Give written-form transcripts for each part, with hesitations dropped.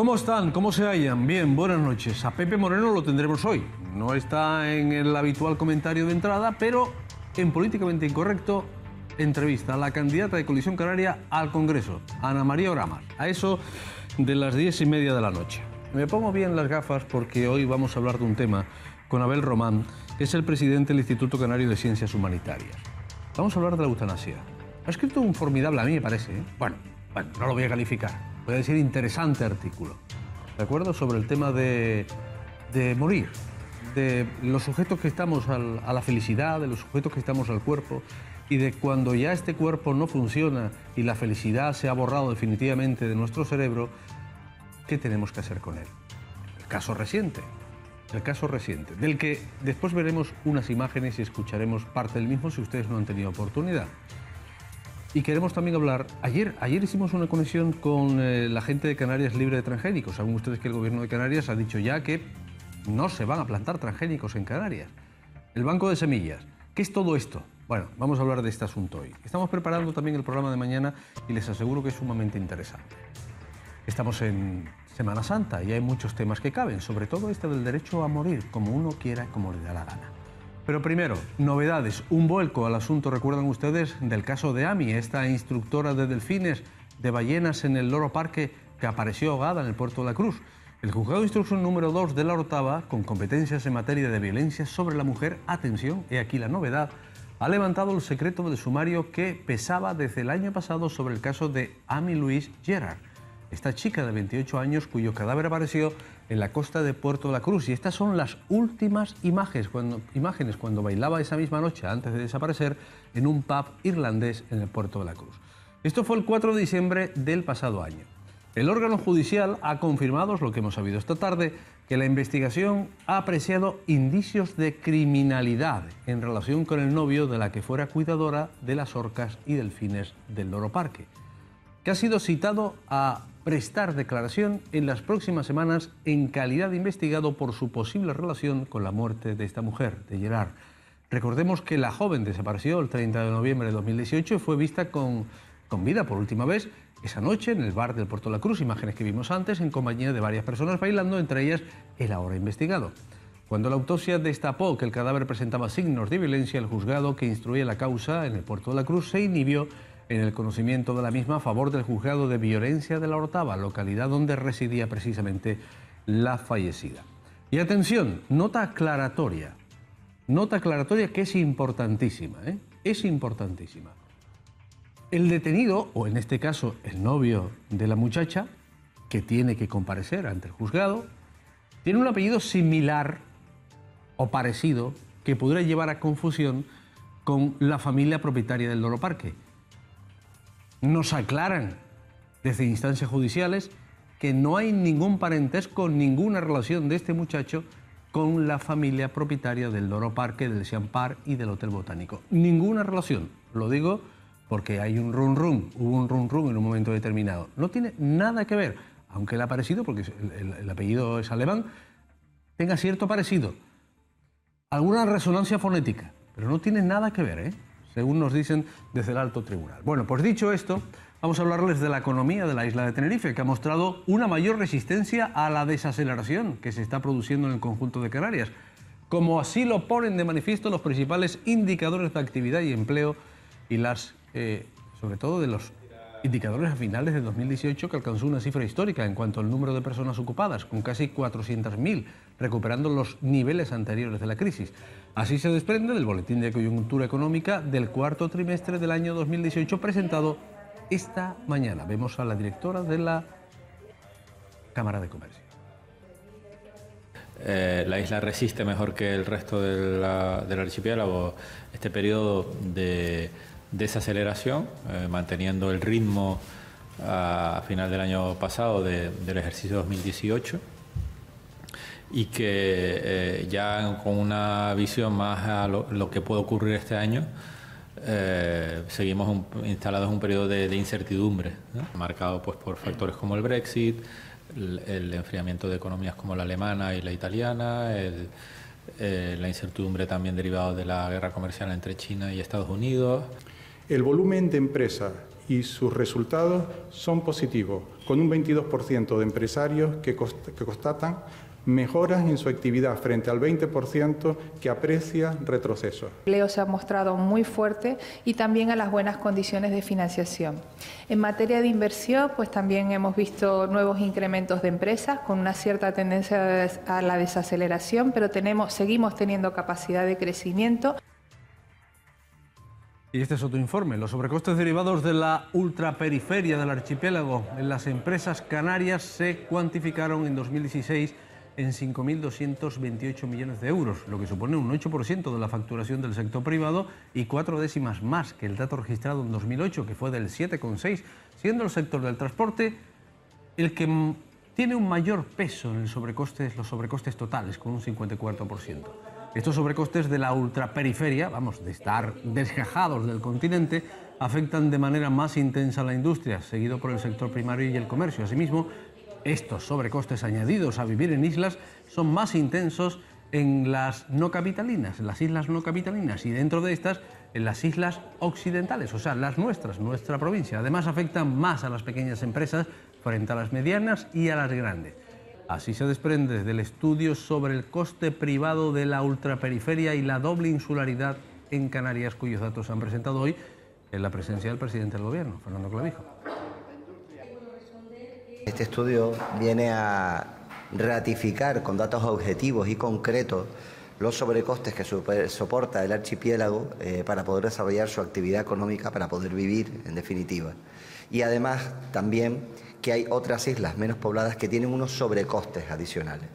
¿Cómo están? ¿Cómo se hallan? Bien, buenas noches. A Pepe Moreno lo tendremos hoy. No está en el habitual comentario de entrada, pero en Políticamente Incorrecto entrevista a la candidata de Coalición Canaria al Congreso, Ana María Oramas, a eso de las 10:30 de la noche. Me pongo bien las gafas porque hoy vamos a hablar de un tema con Abel Román, que es el presidente del Instituto Canario de Ciencias Humanitarias. Vamos a hablar de la eutanasia. Ha escrito un formidable, a mí me parece, Bueno, no lo voy a calificar. Voy a decir interesante artículo, ¿de acuerdo? Sobre el tema de morir, de los sujetos que estamos a la felicidad, de los sujetos que estamos al cuerpo, y de cuando ya este cuerpo no funciona y la felicidad se ha borrado definitivamente de nuestro cerebro, ¿qué tenemos que hacer con él? El caso reciente, del que después veremos unas imágenes y escucharemos parte del mismo si ustedes no han tenido oportunidad. Y queremos también hablar, ayer hicimos una conexión con la gente de Canarias libre de transgénicos. Saben ustedes que el gobierno de Canarias ha dicho ya que no se van a plantar transgénicos en Canarias. El banco de semillas, ¿qué es todo esto? Bueno, vamos a hablar de este asunto hoy. Estamos preparando también el programa de mañana y les aseguro que es sumamente interesante. Estamos en Semana Santa y hay muchos temas que caben, sobre todo este del derecho a morir, como uno quiera, como le da la gana. Pero primero, novedades, un vuelco al asunto, recuerdan ustedes, del caso de Ami, esta instructora de delfines, de ballenas en el Loro Parque, que apareció ahogada en el puerto de la Cruz. El juzgado de instrucción número 2 de La Orotava, con competencias en materia de violencia sobre la mujer, atención, he aquí la novedad, ha levantado el secreto del sumario que pesaba desde el año pasado sobre el caso de Ami Louise Gerard, esta chica de 28 años cuyo cadáver apareció en la costa de Puerto de la Cruz. Y estas son las últimas imágenes cuando bailaba esa misma noche, antes de desaparecer, en un pub irlandés en el Puerto de la Cruz. Esto fue el 4 de diciembre del pasado año. El órgano judicial ha confirmado, es lo que hemos sabido esta tarde, que la investigación ha apreciado indicios de criminalidad en relación con el novio de la que fuera cuidadora de las orcas y delfines del Loro Parque, que ha sido citado a prestar declaración en las próximas semanas en calidad de investigado por su posible relación con la muerte de esta mujer, de Gerard. Recordemos que la joven desapareció el 30 de noviembre de 2018 y fue vista con vida por última vez esa noche en el bar del Puerto de la Cruz, imágenes que vimos antes, en compañía de varias personas bailando, entre ellas el ahora investigado. Cuando la autopsia destapó que el cadáver presentaba signos de violencia, el juzgado que instruía la causa en el Puerto de la Cruz se inhibió en el conocimiento de la misma a favor del juzgado de violencia de La Orotava, localidad donde residía precisamente la fallecida. Y atención, nota aclaratoria que es importantísima, es importantísima. El detenido, o en este caso el novio de la muchacha, que tiene que comparecer ante el juzgado, tiene un apellido similar o parecido que podría llevar a confusión con la familia propietaria del Loro Parque. Nos aclaran desde instancias judiciales que no hay ningún parentesco, ninguna relación de este muchacho con la familia propietaria del Loro Parque, del Xiampar y del Hotel Botánico. Ninguna relación. Lo digo porque hay un hubo un run en un momento determinado. No tiene nada que ver, aunque el apellido, porque el apellido es alemán, tenga cierto parecido. Alguna resonancia fonética, pero no tiene nada que ver, según nos dicen desde el alto tribunal. Bueno, pues dicho esto, vamos a hablarles de la economía de la isla de Tenerife, que ha mostrado una mayor resistencia a la desaceleración que se está produciendo en el conjunto de Canarias, como así lo ponen de manifiesto los principales indicadores de actividad y empleo y sobre todo de los indicadores a finales de 2018, que alcanzó una cifra histórica en cuanto al número de personas ocupadas, con casi 400.000, recuperando los niveles anteriores de la crisis. Así se desprende del Boletín de Coyuntura Económica del cuarto trimestre del año 2018, presentado esta mañana. Vemos a la directora de la Cámara de Comercio. La isla resiste mejor que el resto del archipiélago este periodo de desaceleración, manteniendo el ritmo a final del año pasado del ejercicio 2018, y que ya con una visión más a lo que puede ocurrir este año, seguimos instalados en un periodo de incertidumbre, ¿no? Marcado pues por factores como el Brexit, el enfriamiento de economías como la alemana y la italiana, la incertidumbre también derivada de la guerra comercial entre China y Estados Unidos. El volumen de empresas y sus resultados son positivos, con un 22% de empresarios que constatan mejoras en su actividad frente al 20% que aprecia retrocesos. El empleo se ha mostrado muy fuerte y también a las buenas condiciones de financiación. En materia de inversión, pues también hemos visto nuevos incrementos de empresas con una cierta tendencia a la desaceleración, pero seguimos teniendo capacidad de crecimiento. Y este es otro informe. Los sobrecostes derivados de la ultraperiferia del archipiélago en las empresas canarias se cuantificaron en 2016 en 5.228 millones de euros, lo que supone un 8% de la facturación del sector privado y 4 décimas más que el dato registrado en 2008, que fue del 7,6%, siendo el sector del transporte el que tiene un mayor peso en los sobrecostes totales, con un 54%. Estos sobrecostes de la ultraperiferia, de estar desgajados del continente, afectan de manera más intensa a la industria, seguido por el sector primario y el comercio. Asimismo, estos sobrecostes añadidos a vivir en islas son más intensos en las no capitalinas, en las islas no capitalinas, y dentro de estas en las islas occidentales, o sea, las nuestras, nuestra provincia. Además, afectan más a las pequeñas empresas frente a las medianas y a las grandes. Así se desprende del estudio sobre el coste privado de la ultraperiferia y la doble insularidad en Canarias, cuyos datos se han presentado hoy en la presencia del presidente del Gobierno, Fernando Clavijo. Este estudio viene a ratificar con datos objetivos y concretos los sobrecostes que soporta el archipiélago para poder desarrollar su actividad económica, para poder vivir, en definitiva. Y además también que hay otras islas menos pobladas que tienen unos sobrecostes adicionales.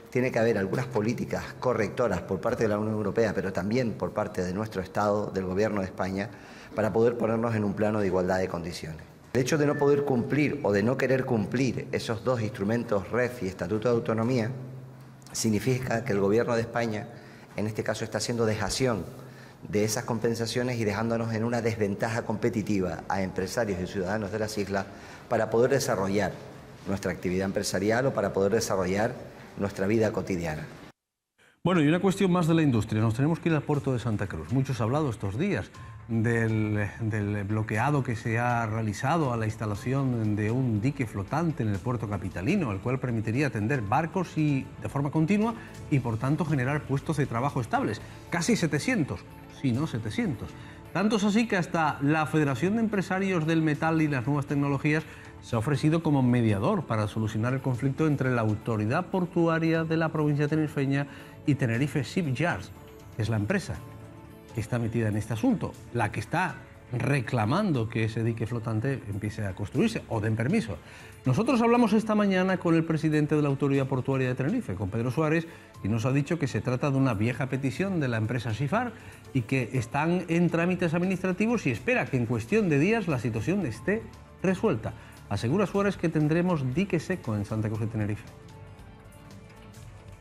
Tiene que haber algunas políticas correctoras por parte de la Unión Europea, pero también por parte de nuestro Estado, del Gobierno de España, para poder ponernos en un plano de igualdad de condiciones. El hecho de no poder cumplir o de no querer cumplir esos dos instrumentos, REF y Estatuto de Autonomía, significa que el Gobierno de España, en este caso, está haciendo dejación de esas compensaciones y dejándonos en una desventaja competitiva a empresarios y ciudadanos de las islas para poder desarrollar nuestra actividad empresarial o para poder desarrollar nuestra vida cotidiana. Bueno, y una cuestión más de la industria. Nos tenemos que ir al puerto de Santa Cruz. Muchos han hablado estos días del bloqueado que se ha realizado a la instalación de un dique flotante en el puerto capitalino, el cual permitiría atender barcos de forma continua y, por tanto, generar puestos de trabajo estables. Casi 700, si no 700. Tantos así que hasta la Federación de Empresarios del Metal y las Nuevas Tecnologías se ha ofrecido como mediador para solucionar el conflicto entre la autoridad portuaria de la provincia tinerfeña y Tenerife Shipyards, que es la empresa que está metida en este asunto, la que está reclamando que ese dique flotante empiece a construirse o den permiso. Nosotros hablamos esta mañana con el presidente de la Autoridad Portuaria de Tenerife, con Pedro Suárez, y nos ha dicho que se trata de una vieja petición de la empresa Shifar y que están en trámites administrativos y espera que en cuestión de días la situación esté resuelta. Asegura Suárez que tendremos dique seco en Santa Cruz de Tenerife.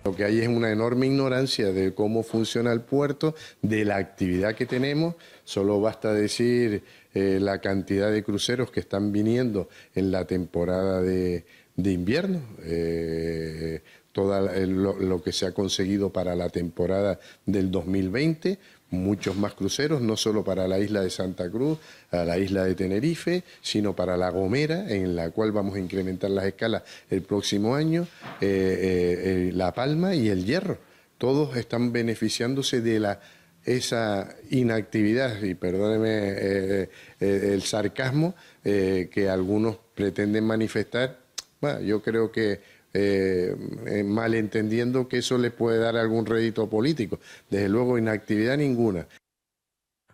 Lo que hay es una enorme ignorancia de cómo funciona el puerto, de la actividad que tenemos. Solo basta decir la cantidad de cruceros que están viniendo en la temporada de invierno, lo que se ha conseguido para la temporada del 2020, muchos más cruceros, no solo para la isla de Santa Cruz, a la isla de Tenerife, sino para La Gomera, en la cual vamos a incrementar las escalas el próximo año, La Palma y El Hierro. Todos están beneficiándose de esa inactividad, y perdóneme el sarcasmo, que algunos pretenden manifestar. Bueno, yo creo que malentendiendo que eso le puede dar algún rédito político. Desde luego, inactividad ninguna.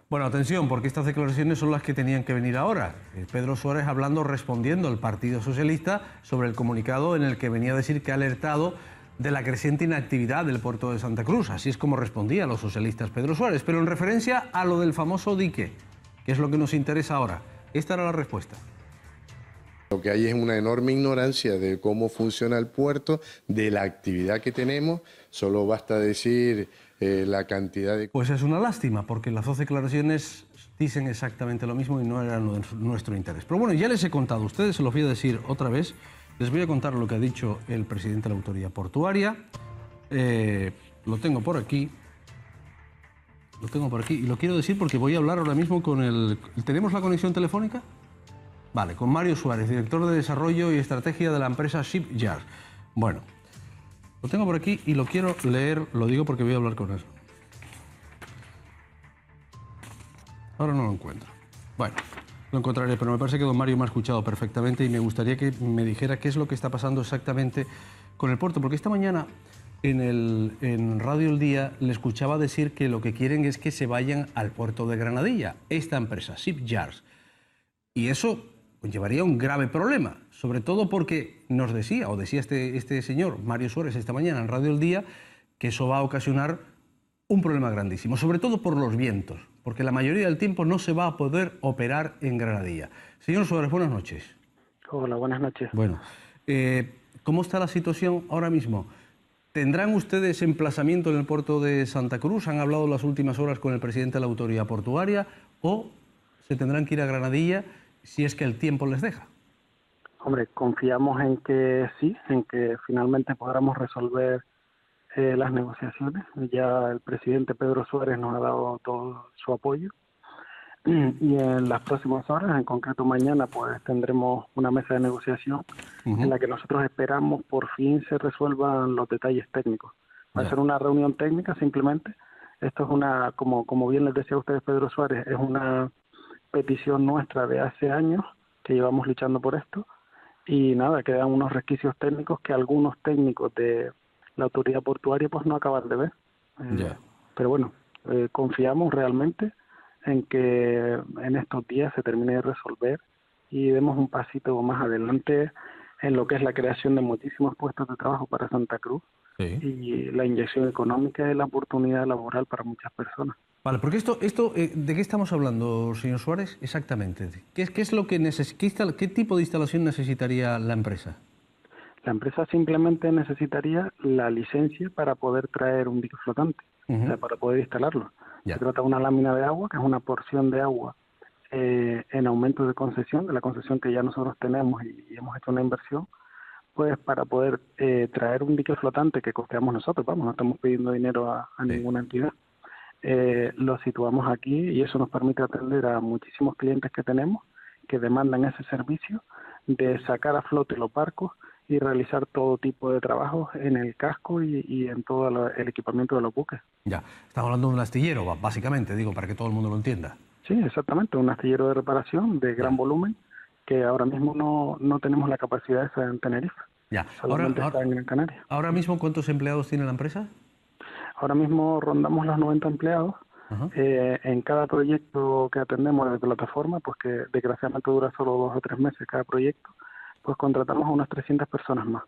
Bueno, atención, porque estas declaraciones son las que tenían que venir ahora. Pedro Suárez respondiendo al Partido Socialista sobre el comunicado en el que venía a decir que ha alertado de la creciente inactividad del puerto de Santa Cruz. Así es como respondía a los socialistas Pedro Suárez, pero en referencia a lo del famoso dique, que es lo que nos interesa ahora. Esta era la respuesta. Lo que hay es una enorme ignorancia de cómo funciona el puerto, de la actividad que tenemos. Solo basta decir la cantidad de... Pues es una lástima, porque las dos declaraciones dicen exactamente lo mismo y no era nuestro interés. Pero bueno, ya les he contado, ustedes se los voy a decir otra vez. Les voy a contar lo que ha dicho el presidente de la Autoridad Portuaria. Lo tengo por aquí. Y lo quiero decir porque voy a hablar ahora mismo con el... ¿Tenemos la conexión telefónica? Vale, con Mario Suárez, director de Desarrollo y Estrategia de la empresa Shipyard. Bueno, lo tengo por aquí y lo quiero leer, lo digo porque voy a hablar con él. Ahora no lo encuentro. Bueno, lo encontraré, pero me parece que don Mario me ha escuchado perfectamente y me gustaría que me dijera qué es lo que está pasando exactamente con el puerto, porque esta mañana en Radio El Día le escuchaba decir que lo que quieren es que se vayan al puerto de Granadilla, esta empresa, Shipyards. Y eso llevaría a un grave problema, sobre todo porque nos decía este señor, Mario Suárez, esta mañana en Radio El Día, que eso va a ocasionar un problema grandísimo, sobre todo por los vientos, porque la mayoría del tiempo no se va a poder operar en Granadilla. Señor Suárez, buenas noches. Hola, buenas noches. Bueno, ¿cómo está la situación ahora mismo? ¿Tendrán ustedes emplazamiento en el puerto de Santa Cruz? ¿Han hablado las últimas horas con el presidente de la autoridad portuaria? ¿O se tendrán que ir a Granadilla si es que el tiempo les deja? Hombre, confiamos en que sí, en que finalmente podamos resolver las negociaciones. Ya el presidente Pedro Suárez nos ha dado todo su apoyo. Y en las próximas horas, en concreto mañana, pues tendremos una mesa de negociación en la que nosotros esperamos por fin se resuelvan los detalles técnicos. Va a ser una reunión técnica simplemente. Esto es una, como bien les decía a ustedes Pedro Suárez, es una petición nuestra de hace años que llevamos luchando por esto. Y nada, quedan unos resquicios técnicos que algunos técnicos de la autoridad portuaria pues no acaban de ver. Pero bueno, confiamos realmente en que en estos días se termine de resolver y demos un pasito más adelante en lo que es la creación de muchísimos puestos de trabajo para Santa Cruz y la inyección económica y la oportunidad laboral para muchas personas. Vale, porque esto ¿de qué estamos hablando, señor Suárez? Exactamente. ¿Qué es lo que qué tipo de instalación necesitaría la empresa? La empresa simplemente necesitaría la licencia para poder traer un dique flotante, o sea, para poder instalarlo. Se trata de una lámina de agua, que es una porción de agua en aumento de concesión, de la concesión que ya nosotros tenemos y hemos hecho una inversión, pues para poder traer un dique flotante que costeamos nosotros, vamos, no estamos pidiendo dinero a ninguna entidad. Lo situamos aquí y eso nos permite atender a muchísimos clientes que tenemos que demandan ese servicio de sacar a flote los barcos y realizar todo tipo de trabajos en el casco y en todo el equipamiento de los buques. Ya, estamos hablando de un astillero, básicamente, digo, para que todo el mundo lo entienda. Sí, exactamente, un astillero de reparación de gran volumen que ahora mismo no tenemos la capacidad esa en Tenerife. Ya, solamente está en Gran Canaria. ¿Ahora mismo cuántos empleados tiene la empresa? Ahora mismo rondamos los 90 empleados. En cada proyecto que atendemos de plataforma, pues que desgraciadamente dura solo 2 o 3 meses cada proyecto, pues contratamos a unas 300 personas más.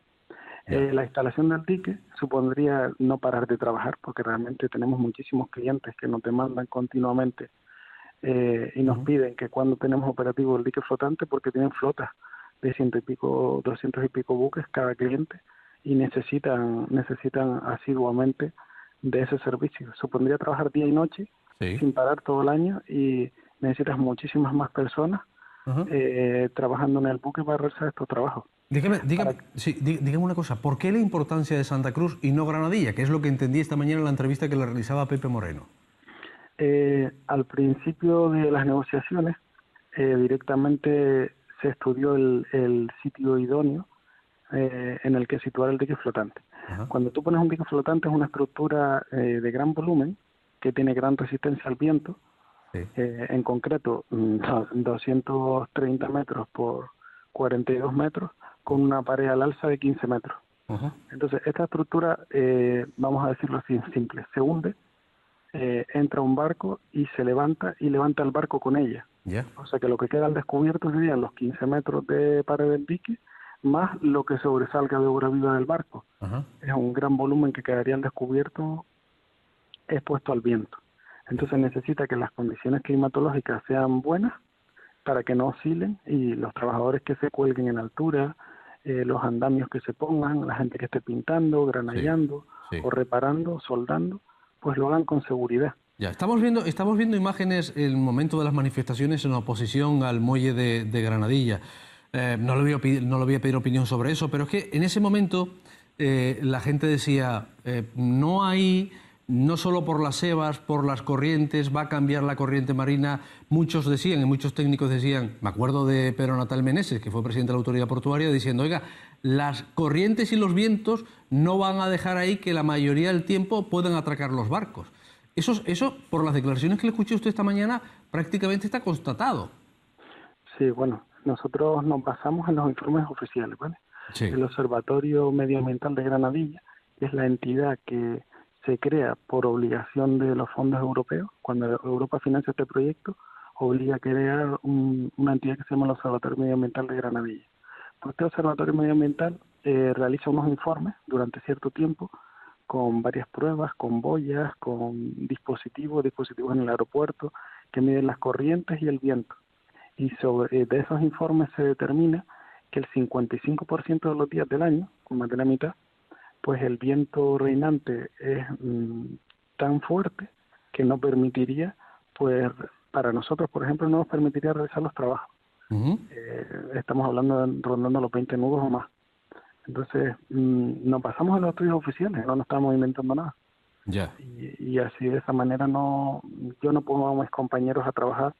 La instalación del dique supondría no parar de trabajar, porque realmente tenemos muchísimos clientes que nos demandan continuamente y nos piden que cuando tenemos operativo el dique flotante, porque tienen flotas de 100 y pico, 200 y pico buques cada cliente y necesitan asiduamente de ese servicio. Supondría trabajar día y noche sin parar todo el año y necesitas muchísimas más personas trabajando en el buque para realizar estos trabajos. Dígame una cosa, ¿por qué la importancia de Santa Cruz y no Granadilla? Que es lo que entendí esta mañana en la entrevista que le realizaba Pepe Moreno. Al principio de las negociaciones directamente se estudió el sitio idóneo en el que situar el dique flotante. Cuando tú pones un dique flotante es una estructura de gran volumen que tiene gran resistencia al viento. En concreto 230 metros por 42 metros con una pared al alza de 15 metros. Entonces esta estructura, vamos a decirlo así en simple, se hunde, entra un barco y se levanta y levanta el barco con ella. O sea que lo que queda al descubierto serían los 15 metros de pared del dique más lo que sobresalga de obra viva del barco. Es un gran volumen que quedaría al descubierto expuesto al viento. Entonces necesita que las condiciones climatológicas sean buenas para que no oscilen y los trabajadores que se cuelguen en altura, los andamios que se pongan, la gente que esté pintando, granallando o reparando, soldando, pues lo hagan con seguridad. Ya, estamos viendo imágenes en el momento de las manifestaciones en oposición al muelle de Granadilla. No le voy a pedir opinión sobre eso, pero es que en ese momento la gente decía, no hay no solo por las sebas, por las corrientes, va a cambiar la corriente marina. Muchos decían, y muchos técnicos decían, me acuerdo de Pedro Natal Meneses, que fue presidente de la Autoridad Portuaria, diciendo, oiga, las corrientes y los vientos no van a dejar ahí que la mayoría del tiempo puedan atracar los barcos. Eso, por las declaraciones que le escuché a usted esta mañana, prácticamente está constatado. Sí, bueno, nosotros nos basamos en los informes oficiales, ¿vale? Sí. El Observatorio Medioambiental de Granadilla es la entidad que se crea por obligación de los fondos europeos. Cuando Europa financia este proyecto, obliga a crear una entidad que se llama el Observatorio Medioambiental de Granadilla. Pues este Observatorio Medioambiental realiza unos informes durante cierto tiempo con varias pruebas, con boyas, con dispositivos en el aeropuerto que miden las corrientes y el viento. Y de esos informes se determina que el 55% de los días del año, con más de la mitad, pues el viento reinante es tan fuerte que no permitiría, pues para nosotros, por ejemplo, no nos permitiría realizar los trabajos. Estamos hablando de rondando los 20 nudos o más. Entonces, nos pasamos en los estudios oficiales, no nos estamos inventando nada. Ya. Y así de esa manera yo no pongo a mis compañeros a trabajar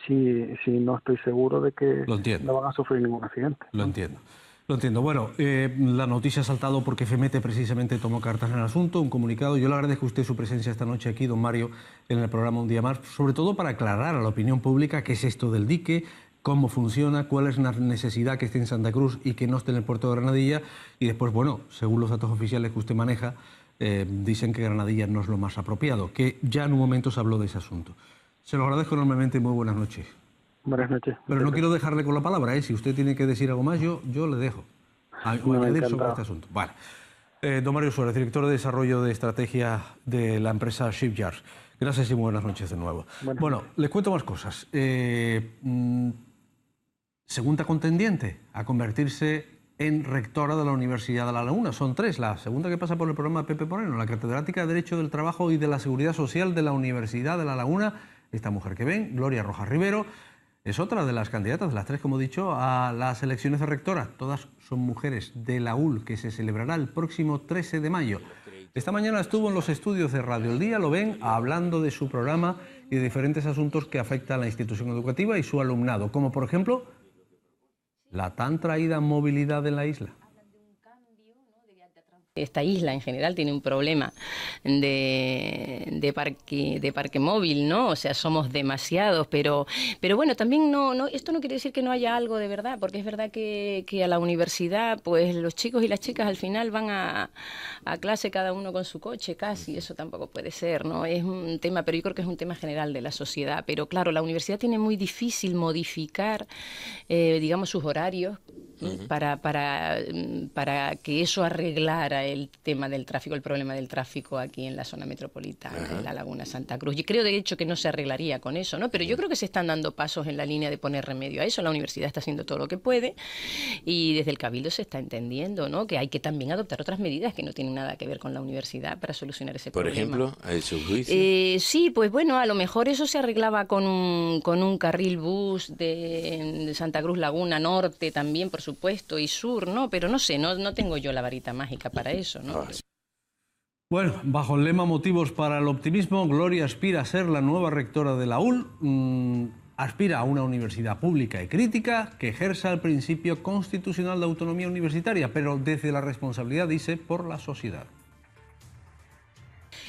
si no estoy seguro de que no van a sufrir ningún accidente. Lo entiendo. Bueno, la noticia ha saltado porque FEMETE precisamente tomó cartas en el asunto, un comunicado. Yo le agradezco a usted su presencia esta noche aquí, don Mario, en el programa Un Día Más, sobre todo para aclarar a la opinión pública qué es esto del dique, cómo funciona, cuál es la necesidad que esté en Santa Cruz y que no esté en el puerto de Granadilla. Y después, bueno, según los datos oficiales que usted maneja, dicen que Granadilla no es lo más apropiado, que ya en un momento se habló de ese asunto. Se lo agradezco enormemente y muy buenas noches. Buenas noches. Pero no quiero dejarle con la palabra, ¿eh? Si usted tiene que decir algo más, yo le dejo. Añadir sobre este asunto. Vale. Don Mario Suárez, director de Desarrollo de Estrategia de la empresa Shipyard. Gracias y muy buenas noches de nuevo. Bueno, les cuento más cosas. Segunda contendiente a convertirse en rectora de la Universidad de La Laguna. Son tres. La segunda que pasa por el programa Pepe Moreno, la catedrática de Derecho del Trabajo y de la Seguridad Social de la Universidad de La Laguna. Esta mujer que ven, Gloria Rojas Rivero, es otra de las candidatas, de las tres, como he dicho, a las elecciones de rectora. Todas son mujeres de la UL, que se celebrará el próximo 13 de mayo. Esta mañana estuvo en los estudios de Radio El Día, lo ven, hablando de su programa y de diferentes asuntos que afectan a la institución educativa y su alumnado, como por ejemplo la tan traída movilidad de la isla. Esta isla en general tiene un problema de parque móvil, ¿no? O sea, somos demasiados, pero bueno, también esto no quiere decir que no haya algo de verdad, porque es verdad que a la universidad, pues los chicos y las chicas al final van a clase cada uno con su coche, casi, eso tampoco puede ser, ¿no? Es un tema, pero yo creo que es un tema general de la sociedad, pero claro, la universidad tiene muy difícil modificar, digamos, sus horarios para que eso arreglara el tema del tráfico, el problema del tráfico aquí en la zona metropolitana, en la Laguna Santa Cruz. Yo creo, de hecho, que no se arreglaría con eso, ¿no? Pero yo creo que se están dando pasos en la línea de poner remedio a eso. La universidad está haciendo todo lo que puede y desde el Cabildo se está entendiendo, ¿no?, que hay que también adoptar otras medidas que no tienen nada que ver con la universidad para solucionar ese problema. Por ejemplo, ¿a su juicio? Sí, pues bueno, a lo mejor eso se arreglaba con un carril bus de Santa Cruz Laguna Norte también, por supuesto, y Sur, ¿no? Pero no sé, no tengo yo la varita mágica para eso, ¿no? Bueno, bajo el lema Motivos para el Optimismo, Gloria aspira a ser la nueva rectora de la UL, aspira a una universidad pública y crítica que ejerza el principio constitucional de autonomía universitaria, pero desde la responsabilidad, dice, por la sociedad.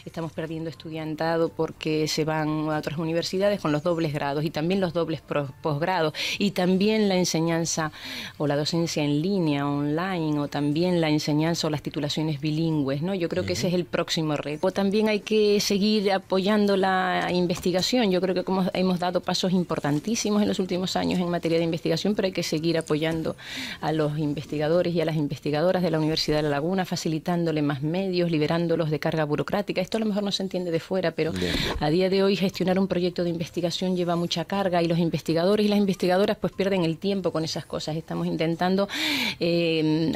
Estamos perdiendo estudiantado porque se van a otras universidades con los dobles grados y también los dobles posgrados y también la enseñanza o la docencia en línea, online, o también la enseñanza o las titulaciones bilingües, ¿no? Yo creo que ese es el próximo reto. También hay que seguir apoyando la investigación. Yo creo que hemos dado pasos importantísimos en los últimos años en materia de investigación, pero hay que seguir apoyando a los investigadores y a las investigadoras de la Universidad de La Laguna, facilitándole más medios, liberándolos de carga burocrática. Esto a lo mejor no se entiende de fuera, pero a día de hoy gestionar un proyecto de investigación lleva mucha carga y los investigadores y las investigadoras pues pierden el tiempo con esas cosas. Estamos intentando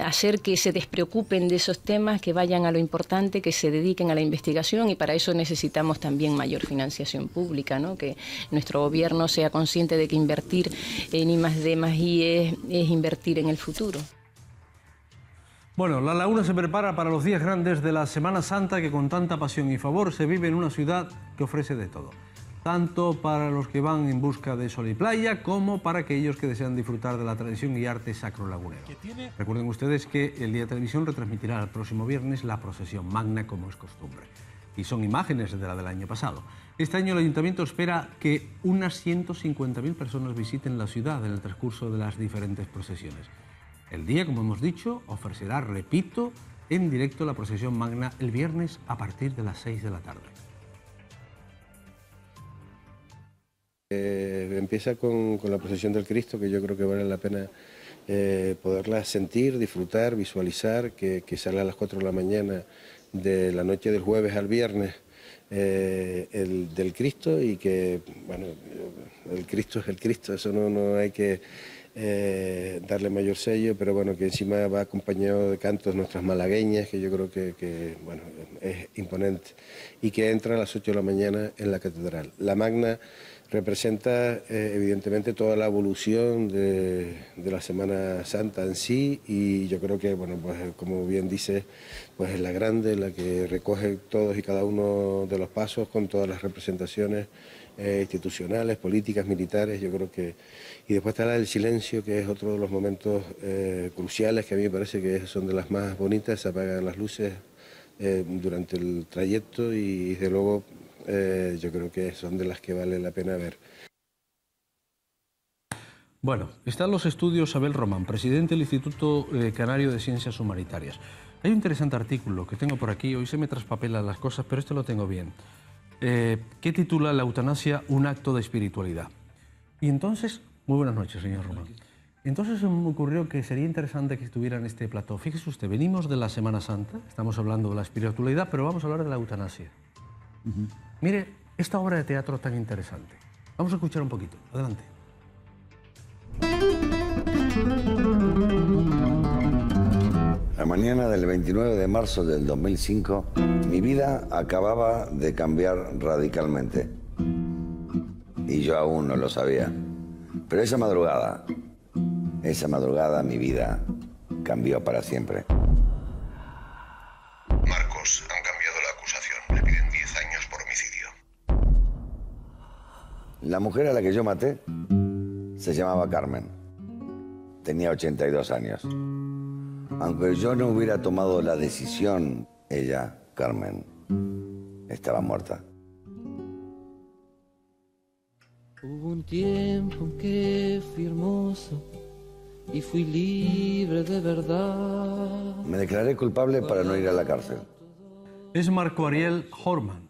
hacer que se despreocupen de esos temas, que vayan a lo importante, que se dediquen a la investigación, y para eso necesitamos también mayor financiación pública, ¿no? Que nuestro gobierno sea consciente de que invertir en I+D+I es invertir en el futuro. Bueno, La Laguna se prepara para los días grandes de la Semana Santa que con tanta pasión y favor se vive en una ciudad que ofrece de todo. Tanto para los que van en busca de sol y playa como para aquellos que desean disfrutar de la tradición y arte sacro-lagunero. Recuerden ustedes que el Día de Televisión retransmitirá el próximo viernes la procesión magna como es costumbre. Y son imágenes de la del año pasado. Este año el Ayuntamiento espera que unas 150.000 personas visiten la ciudad en el transcurso de las diferentes procesiones. El día, como hemos dicho, ofrecerá, repito, en directo la procesión magna el viernes a partir de las 6 de la tarde. Empieza con la procesión del Cristo, que yo creo que vale la pena poderla sentir, disfrutar, visualizar, que sale a las 4 de la mañana de la noche del jueves al viernes del Cristo, y que, bueno, el Cristo es el Cristo, eso no hay que darle mayor sello, pero bueno, que encima va acompañado de cantos nuestras malagueñas, que yo creo que bueno, es imponente, y que entra a las 8 de la mañana en la catedral. La Magna representa evidentemente toda la evolución de la Semana Santa en sí, y yo creo que, bueno, pues como bien dice, pues es la grande, la que recoge todos y cada uno de los pasos con todas las representaciones institucionales, políticas, militares. Yo creo que... Y después está la del silencio, que es otro de los momentos cruciales, que a mí me parece que son de las más bonitas. Se apagan las luces durante el trayecto y, desde luego, yo creo que son de las que vale la pena ver. Bueno, están los estudios Abel Román, presidente del Instituto Canario de Ciencias Humanitarias. Hay un interesante artículo que tengo por aquí, hoy se me traspapelan las cosas, pero este lo tengo bien, que titula La eutanasia, un acto de espiritualidad. Y entonces, muy buenas noches, señor Román. Entonces se me ocurrió que sería interesante que estuviera en este plató. Fíjese usted, venimos de la Semana Santa, estamos hablando de la espiritualidad, pero vamos a hablar de la eutanasia. Mire, esta obra de teatro tan interesante. Vamos a escuchar un poquito. Adelante. La mañana del 29 de marzo del 2005, mi vida acababa de cambiar radicalmente. Y yo aún no lo sabía. Pero esa madrugada, mi vida cambió para siempre. Marcos, han cambiado la acusación. Le piden 10 años por homicidio. La mujer a la que yo maté se llamaba Carmen. Tenía 82 años. Aunque yo no hubiera tomado la decisión, ella, Carmen, estaba muerta. Hubo un tiempo en que fui hermoso y fui libre de verdad. Me declaré culpable para no ir a la cárcel. Es Marco Ariel Horman.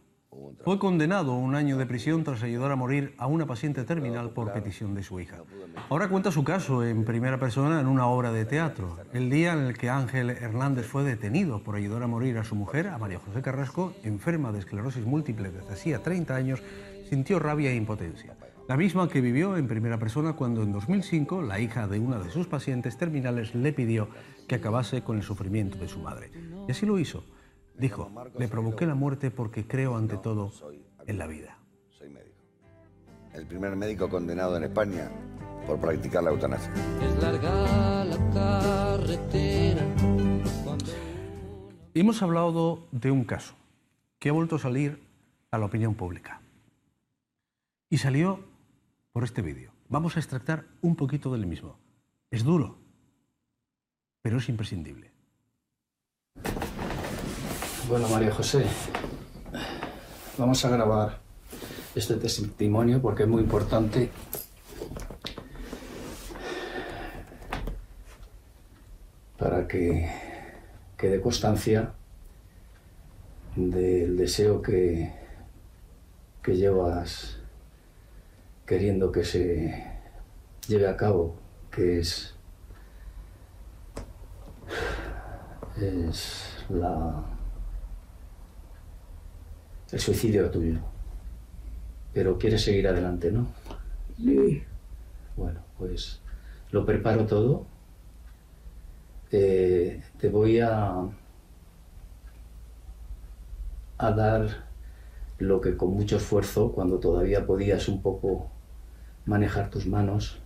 Fue condenado a 1 año de prisión tras ayudar a morir a una paciente terminal por petición de su hija. Ahora cuenta su caso en primera persona en una obra de teatro. El día en el que Ángel Hernández fue detenido por ayudar a morir a su mujer, a María José Carrasco, enferma de esclerosis múltiple desde hacía 30 años, sintió rabia e impotencia. La misma que vivió en primera persona cuando en 2005 la hija de una de sus pacientes terminales le pidió que acabase con el sufrimiento de su madre. Y así lo hizo. Dijo, le provoqué la muerte porque creo ante todo en la vida. Soy médico. El primer médico condenado en España por practicar la eutanasia. Es larga la carretera. Hemos hablado de un caso que ha vuelto a salir a la opinión pública. Y salió por este vídeo. Vamos a extractar un poquito del mismo. Es duro, pero es imprescindible. Bueno, María José, vamos a grabar este testimonio porque es muy importante. Para que quede constancia del deseo que llevas queriendo que se lleve a cabo, que es el suicidio tuyo. Pero quieres seguir adelante, ¿no? Sí. Bueno, pues lo preparo todo. Te voy a dar lo que con mucho esfuerzo, cuando todavía podías un poco manejar tus manos,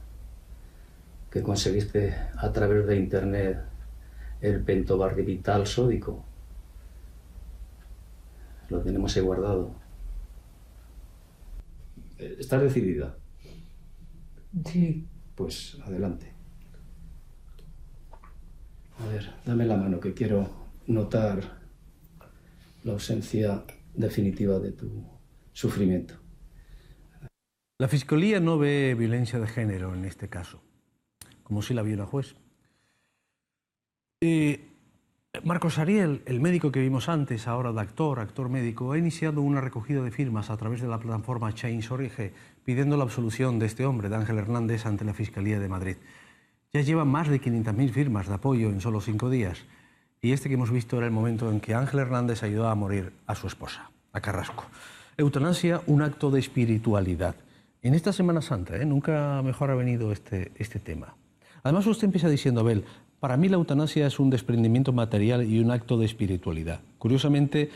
que conseguiste a través de internet el pentobarbital sódico. Lo tenemos ahí guardado. ¿Estás decidida? Sí. Pues adelante. A ver, dame la mano que quiero notar la ausencia definitiva de tu sufrimiento. La Fiscalía no ve violencia de género en este caso, como sí la vio la juez. Marcos Ariel, el médico que vimos antes, ahora de actor médico, ha iniciado una recogida de firmas a través de la plataforma Change.org pidiendo la absolución de este hombre, de Ángel Hernández, ante la Fiscalía de Madrid. Ya lleva más de 500.000 firmas de apoyo en solo 5 días. Y este que hemos visto era el momento en que Ángel Hernández ayudó a morir a su esposa, a Carrasco. Eutanasia, un acto de espiritualidad. En esta Semana Santa, nunca mejor ha venido este tema. Además, usted empieza diciendo, Abel, para mí la eutanasia es un desprendimiento material y un acto de espiritualidad. Curiosamente,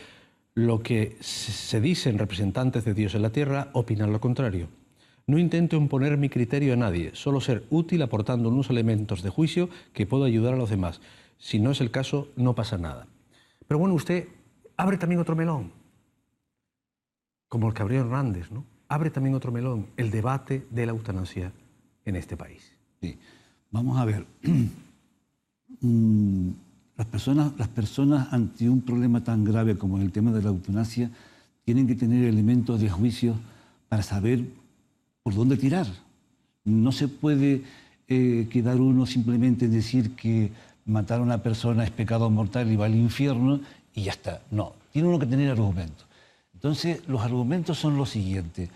lo que se dicen representantes de Dios en la tierra opinan lo contrario. No intento imponer mi criterio a nadie, solo ser útil aportando unos elementos de juicio que puedo ayudar a los demás. Si no es el caso, no pasa nada. Pero bueno, usted abre también otro melón, como el que abrió Hernández, ¿no? Abre también otro melón, el debate de la eutanasia en este país. Sí. Vamos a ver. Las personas ante un problema tan grave como el tema de la eutanasia tienen que tener elementos de juicio para saber por dónde tirar. No se puede quedar uno simplemente en decir que matar a una persona es pecado mortal y va al infierno y ya está. No, tiene uno que tener argumentos. Entonces, los argumentos son los siguientes.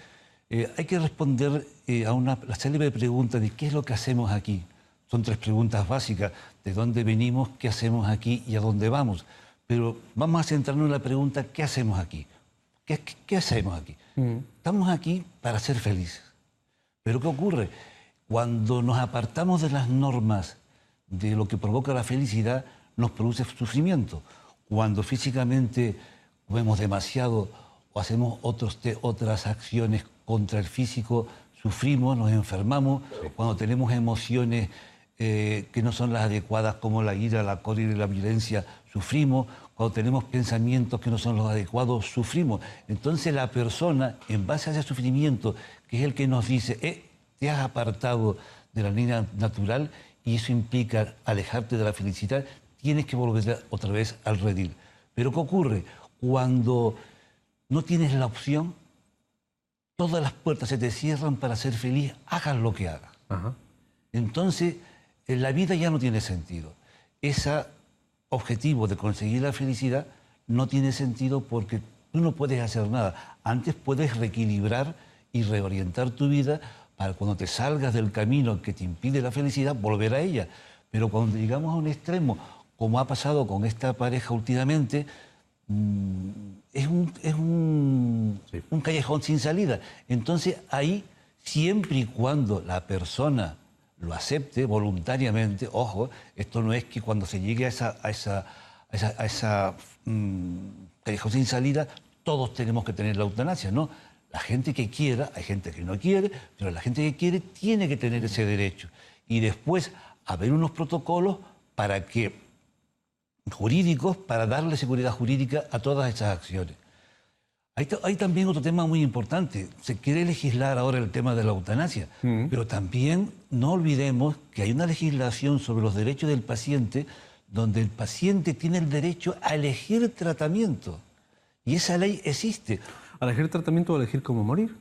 Hay que responder a la célebre pregunta de qué es lo que hacemos aquí. Son 3 preguntas básicas: de dónde venimos, qué hacemos aquí y a dónde vamos. Pero vamos a centrarnos en la pregunta ¿qué hacemos aquí? ¿Qué hacemos aquí? Estamos aquí para ser felices. Pero ¿qué ocurre? Cuando nos apartamos de las normas de lo que provoca la felicidad, nos produce sufrimiento. Cuando físicamente comemos demasiado o hacemos otras acciones contra el físico, sufrimos, nos enfermamos. Sí. Cuando tenemos emociones que no son las adecuadas, como la ira, la cólera y la violencia, sufrimos. Cuando tenemos pensamientos que no son los adecuados, sufrimos. Entonces la persona, en base a ese sufrimiento, que es el que nos dice, te has apartado de la línea natural y eso implica alejarte de la felicidad, tienes que volver otra vez al redil. Pero ¿qué ocurre? Cuando no tienes la opción, todas las puertas se te cierran para ser feliz, hagas lo que hagas. Ajá. Entonces, la vida ya no tiene sentido. Ese objetivo de conseguir la felicidad no tiene sentido porque tú no puedes hacer nada. Antes puedes reequilibrar y reorientar tu vida para cuando te salgas del camino que te impide la felicidad, volver a ella. Pero cuando llegamos a un extremo, como ha pasado con esta pareja últimamente, es un callejón sin salida. Entonces ahí, siempre y cuando la persona lo acepte voluntariamente, ojo, esto no es que cuando se llegue a esa callejón sin salida, todos tenemos que tener la eutanasia, ¿no? La gente que quiera, hay gente que no quiere, pero la gente que quiere tiene que tener ese derecho. Y después haber unos protocolos jurídicos para darle seguridad jurídica a todas esas acciones. Hay también otro tema muy importante. Se quiere legislar ahora el tema de la eutanasia, pero también no olvidemos que hay una legislación sobre los derechos del paciente donde el paciente tiene el derecho a elegir tratamiento. Y esa ley existe. ¿A elegir tratamiento o a elegir cómo morir?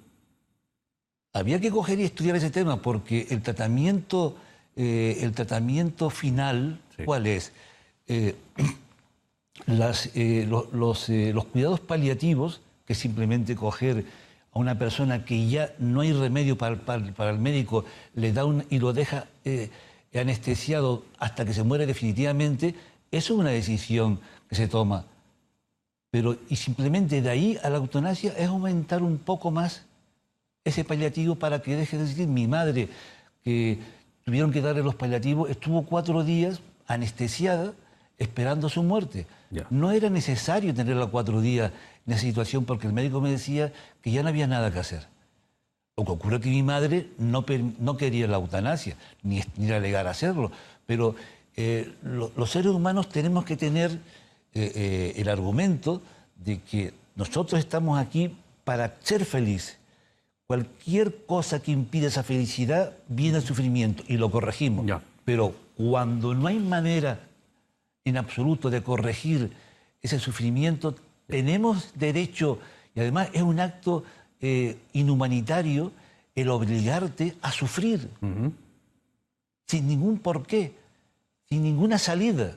Había que coger y estudiar ese tema porque el tratamiento final, sí. ¿Cuál es? Los cuidados paliativos, que es simplemente coger a una persona que ya no hay remedio para el médico, le da y lo deja anestesiado hasta que se muere definitivamente, eso es una decisión que se toma. Y simplemente de ahí a la eutanasia es aumentar un poco más ese paliativo para que deje de decir, mi madre, que tuvieron que darle los paliativos, estuvo 4 días anestesiada esperando su muerte. Ya. No era necesario tenerla 4 días en esa situación porque el médico me decía que ya no había nada que hacer. Lo que ocurre es que mi madre no quería la eutanasia, ni era legal hacerlo, pero los seres humanos tenemos que tener el argumento de que nosotros estamos aquí para ser felices. Cualquier cosa que impide esa felicidad viene el sufrimiento y lo corregimos. Ya. Pero cuando no hay manera en absoluto de corregir ese sufrimiento, tenemos derecho, y además es un acto inhumanitario, el obligarte a sufrir, sin ningún porqué, sin ninguna salida.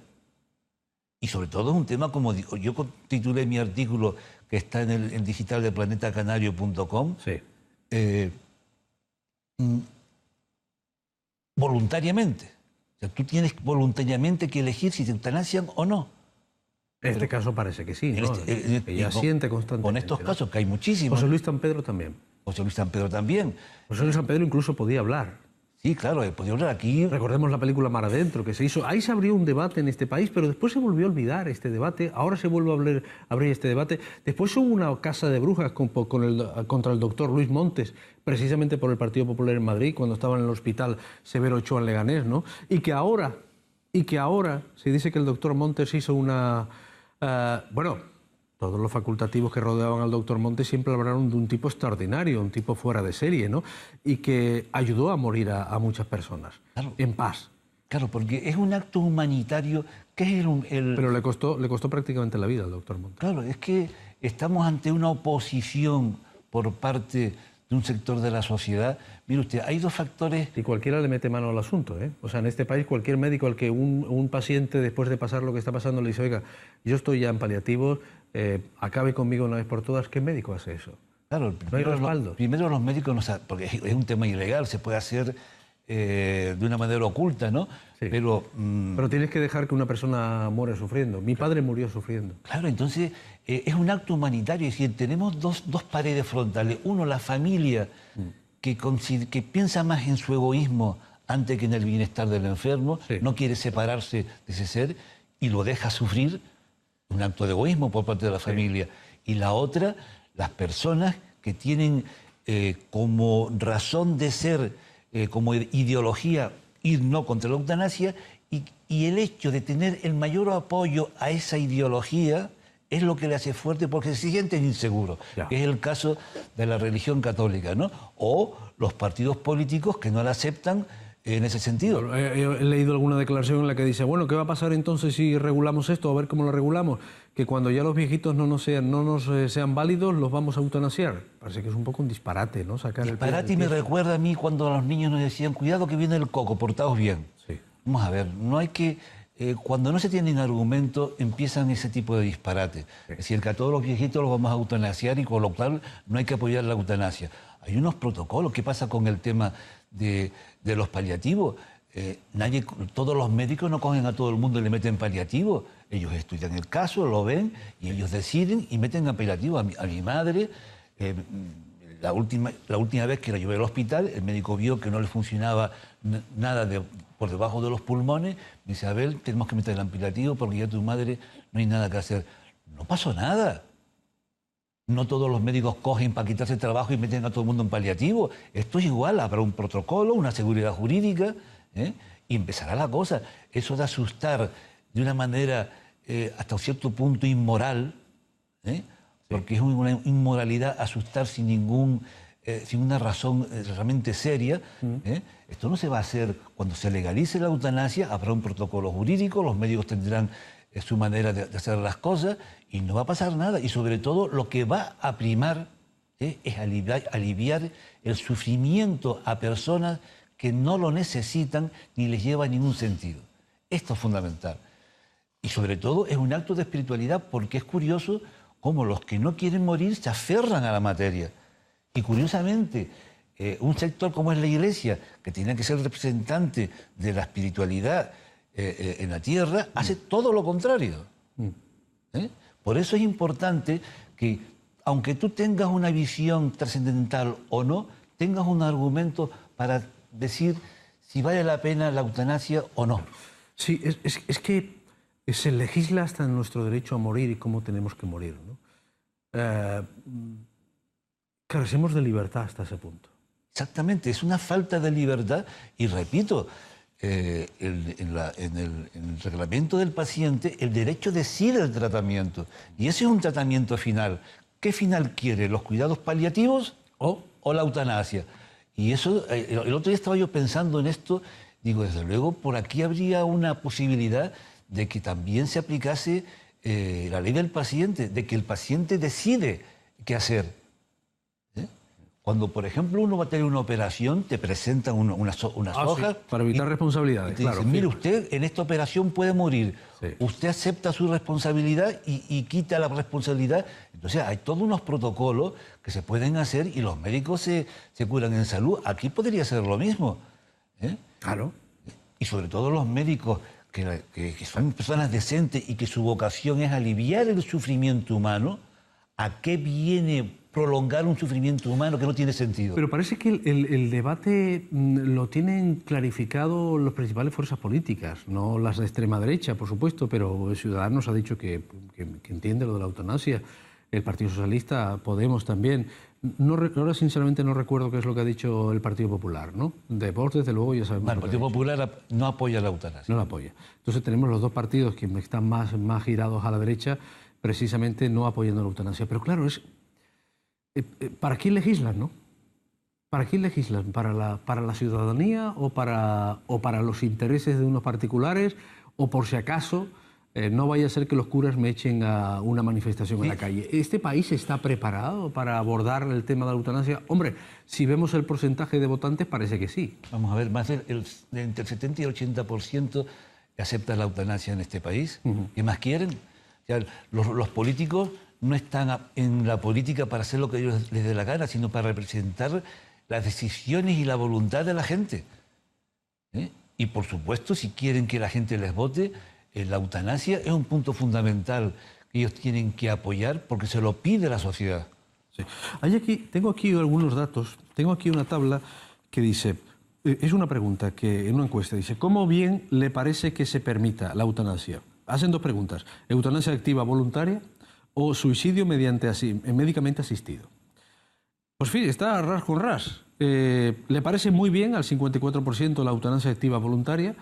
Y sobre todo es un tema, como digo, yo titulé mi artículo que está en el digital de planetacanario.com, voluntariamente. O sea, tú tienes voluntariamente que elegir si te eutanasian o no. En este caso parece que sí, ¿no? Ella siente constantemente. Con estos casos, que hay muchísimos. José Luis San Pedro también. José Luis San Pedro también. José Luis San Pedro incluso podía hablar. Sí, claro, podía hablar aquí. Recordemos la película Mar Adentro que se hizo. Ahí se abrió un debate en este país, pero después se volvió a olvidar este debate. Ahora se vuelve a abrir este debate. Después hubo una casa de brujas contra el doctor Luis Montes, precisamente por el Partido Popular en Madrid, cuando estaba en el hospital Severo Ochoa en Leganés, ¿no? Y que ahora se dice que el doctor Montes hizo una... todos los facultativos que rodeaban al doctor Montes siempre hablaron de un tipo extraordinario, un tipo fuera de serie, ¿no? Y que ayudó a morir a muchas personas, claro, en paz. Claro, porque es un acto humanitario que es Pero le costó prácticamente la vida al doctor Montes. Claro, es que estamos ante una oposición por parte de un sector de la sociedad. Mire usted, hay dos factores... Y cualquiera le mete mano al asunto, ¿eh? O sea, en este país cualquier médico al que un paciente, después de pasar lo que está pasando, le dice, oiga, yo estoy ya en paliativos, acabe conmigo una vez por todas, ¿qué médico hace eso? Claro, no hay respaldo. Primero los médicos no saben, porque es un tema ilegal, se puede hacer de una manera oculta, ¿no? Sí. Pero tienes que dejar que una persona muera sufriendo. Mi padre murió sufriendo. Claro, entonces es un acto humanitario. Es decir, tenemos dos paredes frontales. Uno, la familia, que piensa más en su egoísmo antes que en el bienestar del enfermo, no quiere separarse de ese ser y lo deja sufrir, un acto de egoísmo por parte de la familia. Y la otra, las personas que tienen como razón de ser, como ideología, ir no contra la eutanasia, y el hecho de tener el mayor apoyo a esa ideología es lo que le hace fuerte porque se sienten inseguros, que es el caso de la religión católica, ¿no? O los partidos políticos que no la aceptan en ese sentido. He leído alguna declaración en la que dice, bueno, ¿qué va a pasar entonces si regulamos esto? A ver cómo lo regulamos. Que cuando ya los viejitos no nos sean válidos, los vamos a eutanasiar. Parece que es un poco un disparate, ¿no? Sacar disparate, y me recuerda a mí cuando los niños nos decían, cuidado que viene el coco, portaos bien. Sí. Vamos a ver, no hay que... cuando no se tienen argumentos, empiezan ese tipo de disparate. Es decir, que a todos los viejitos los vamos a eutanasiar y con lo cual no hay que apoyar la eutanasia. Hay unos protocolos. ¿Qué pasa con el tema de los paliativos? Todos los médicos no cogen a todo el mundo y le meten paliativo. Ellos estudian el caso, lo ven y ellos deciden y meten a paliativo. A mi madre, la última vez que la llevé al hospital, el médico vio que no le funcionaba nada por debajo de los pulmones. Me dice, Abel, tenemos que meterla en paliativo porque ya tu madre no hay nada que hacer. No pasó nada. No todos los médicos cogen para quitarse el trabajo y meten a todo el mundo en paliativo. Esto es igual, habrá un protocolo, una seguridad jurídica, y empezará la cosa. Eso de asustar de una manera hasta un cierto punto inmoral, porque es una inmoralidad asustar sin una razón realmente seria. Esto no se va a hacer. Cuando se legalice la eutanasia, habrá un protocolo jurídico, los médicos tendrán su manera de hacer las cosas y no va a pasar nada. Y sobre todo lo que va a primar es aliviar el sufrimiento a personas que no lo necesitan ni les lleva ningún sentido. Esto es fundamental. Y sobre todo es un acto de espiritualidad porque es curioso cómo los que no quieren morir se aferran a la materia. Y curiosamente, un sector como es la Iglesia, que tiene que ser representante de la espiritualidad en la tierra, hace todo lo contrario. Por eso es importante que, aunque tú tengas una visión trascendental o no, tengas un argumento para decir si vale la pena la eutanasia o no. Sí, es que se legisla hasta en nuestro derecho a morir y cómo tenemos que morir, ¿no? Carecemos de libertad hasta ese punto. Exactamente, es una falta de libertad y repito, en el reglamento del paciente, el derecho decide el tratamiento. Y ese es un tratamiento final. ¿Qué final quiere? ¿Los cuidados paliativos o la eutanasia? Y eso, el otro día estaba yo pensando en esto, digo, desde luego, por aquí habría una posibilidad de que también se aplicase la ley del paciente, de que el paciente decide qué hacer. Cuando, por ejemplo, uno va a tener una operación, te presentan unas hojas... Sí, para evitar responsabilidades, te dicen, mire, usted en esta operación puede morir. Sí. Usted acepta su responsabilidad y quita la responsabilidad. Entonces, hay todos unos protocolos que se pueden hacer y los médicos se curan en salud. Aquí podría ser lo mismo. Claro. Y sobre todo los médicos que son personas decentes y que su vocación es aliviar el sufrimiento humano, ¿a qué viene prolongar un sufrimiento humano que no tiene sentido? Pero parece que el debate lo tienen clarificado las principales fuerzas políticas, no las de extrema derecha, por supuesto, pero Ciudadanos ha dicho que entiende lo de la eutanasia, el Partido Socialista, Podemos también. Ahora, sinceramente, no recuerdo qué es lo que ha dicho el Partido Popular, ¿no? De Vox, desde luego, ya sabemos. El Partido Popular no apoya la eutanasia. No la apoya. Entonces tenemos los dos partidos que están más girados a la derecha, precisamente no apoyando la eutanasia. Pero claro, ¿para quién legislan, no? ¿Para quién legislan? ¿Para la ciudadanía o para los intereses de unos particulares? ¿O por si acaso no vaya a ser que los curas me echen a una manifestación en la calle? ¿Este país está preparado para abordar el tema de la eutanasia? Hombre, si vemos el porcentaje de votantes, parece que sí. Vamos a ver, más entre el 70 y el 80% acepta la eutanasia en este país. ¿Qué más quieren? O sea, los políticos no están en la política para hacer lo que ellos les dé la gana, sino para representar las decisiones y la voluntad de la gente. Y por supuesto, si quieren que la gente les vote, la eutanasia es un punto fundamental que ellos tienen que apoyar porque se lo pide la sociedad. Sí. Tengo aquí algunos datos, tengo aquí una tabla que dice, es una pregunta que en una encuesta dice, ¿cómo bien le parece que se permita la eutanasia? Hacen dos preguntas, ¿eutanasia activa voluntaria o suicidio médicamente asistido? Pues fíjate, está ras con ras. Le parece muy bien al 54% la eutanasia activa voluntaria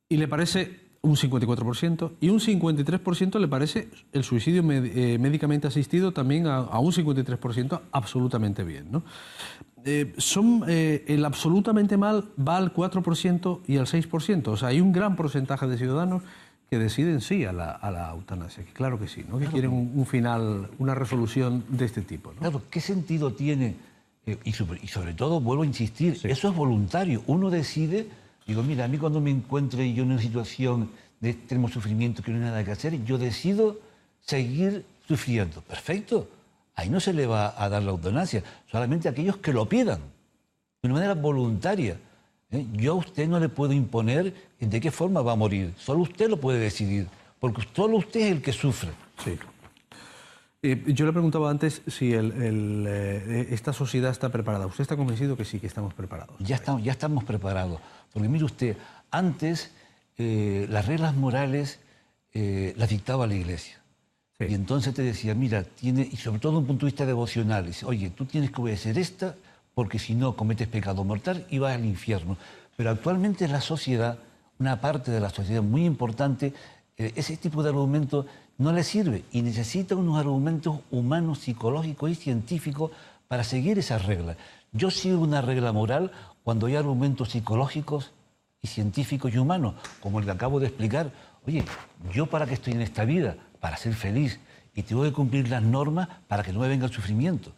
y le parece un 54%, y un 53% le parece el suicidio médicamente asistido también a un 53% absolutamente bien, ¿no? El absolutamente mal va al 4% y al 6%. O sea, hay un gran porcentaje de ciudadanos que deciden sí a la eutanasia, que claro que sí, ¿no? Que quieren un final, una resolución de este tipo, ¿no? Claro, ¿qué sentido tiene? Y sobre todo, vuelvo a insistir, sí, eso es voluntario. Uno decide, digo, mira, a mí cuando me encuentre yo en una situación de extremo sufrimiento que no hay nada que hacer, yo decido seguir sufriendo. Perfecto. Ahí no se le va a dar la eutanasia, solamente a aquellos que lo pidan, de una manera voluntaria. Yo a usted no le puedo imponer de qué forma va a morir. Solo usted lo puede decidir, porque solo usted es el que sufre. Sí. Yo le preguntaba antes si esta sociedad está preparada. ¿Usted está convencido que sí, que estamos preparados? Ya estamos preparados. Porque mire usted, antes las reglas morales las dictaba la Iglesia. Sí. Y entonces te decía, mira, y sobre todo desde un punto de vista devocional, dice, oye, tú tienes que obedecer esta porque si no cometes pecado mortal y vas al infierno. Pero actualmente la sociedad, una parte de la sociedad muy importante, ese tipo de argumentos no le sirve y necesita unos argumentos humanos, psicológicos y científicos para seguir esas reglas. Yo sigo una regla moral cuando hay argumentos psicológicos y científicos y humanos, como el que acabo de explicar. Oye, ¿yo para qué estoy en esta vida? Para ser feliz y tengo que cumplir las normas para que no me venga el sufrimiento.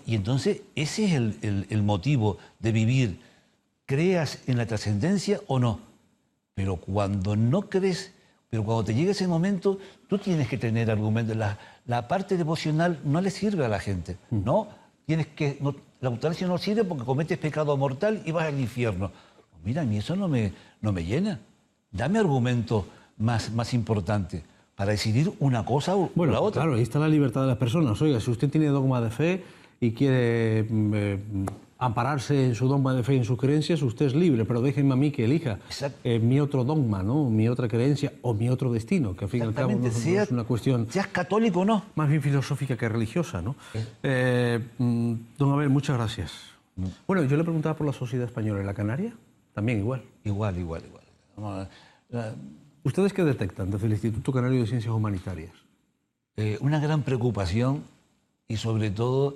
Y entonces ese es el motivo de vivir. ¿Creas en la trascendencia o no? Pero cuando no crees, pero cuando te llega ese momento, tú tienes que tener argumentos. La parte devocional no le sirve a la gente, ¿no? La eutanasia no sirve porque cometes pecado mortal y vas al infierno. Mira, a mí eso no me llena. Dame argumentos más importantes para decidir una cosa o la otra. Claro, ahí está la libertad de las personas. Oiga, si usted tiene dogma de fe y quiere ampararse en su dogma de fe y en sus creencias, usted es libre, pero déjenme a mí que elija mi otro dogma, ¿no? Mi otra creencia o mi otro destino, que al fin y al cabo no es una cuestión... Seas católico o no. Más bien filosófica que religiosa, ¿no? Don Abel, muchas gracias. Bueno, yo le preguntaba por la sociedad española. ¿En la Canaria También igual. Igual. ¿Ustedes qué detectan desde el Instituto Canario de Ciencias Humanitarias? Una gran preocupación y sobre todo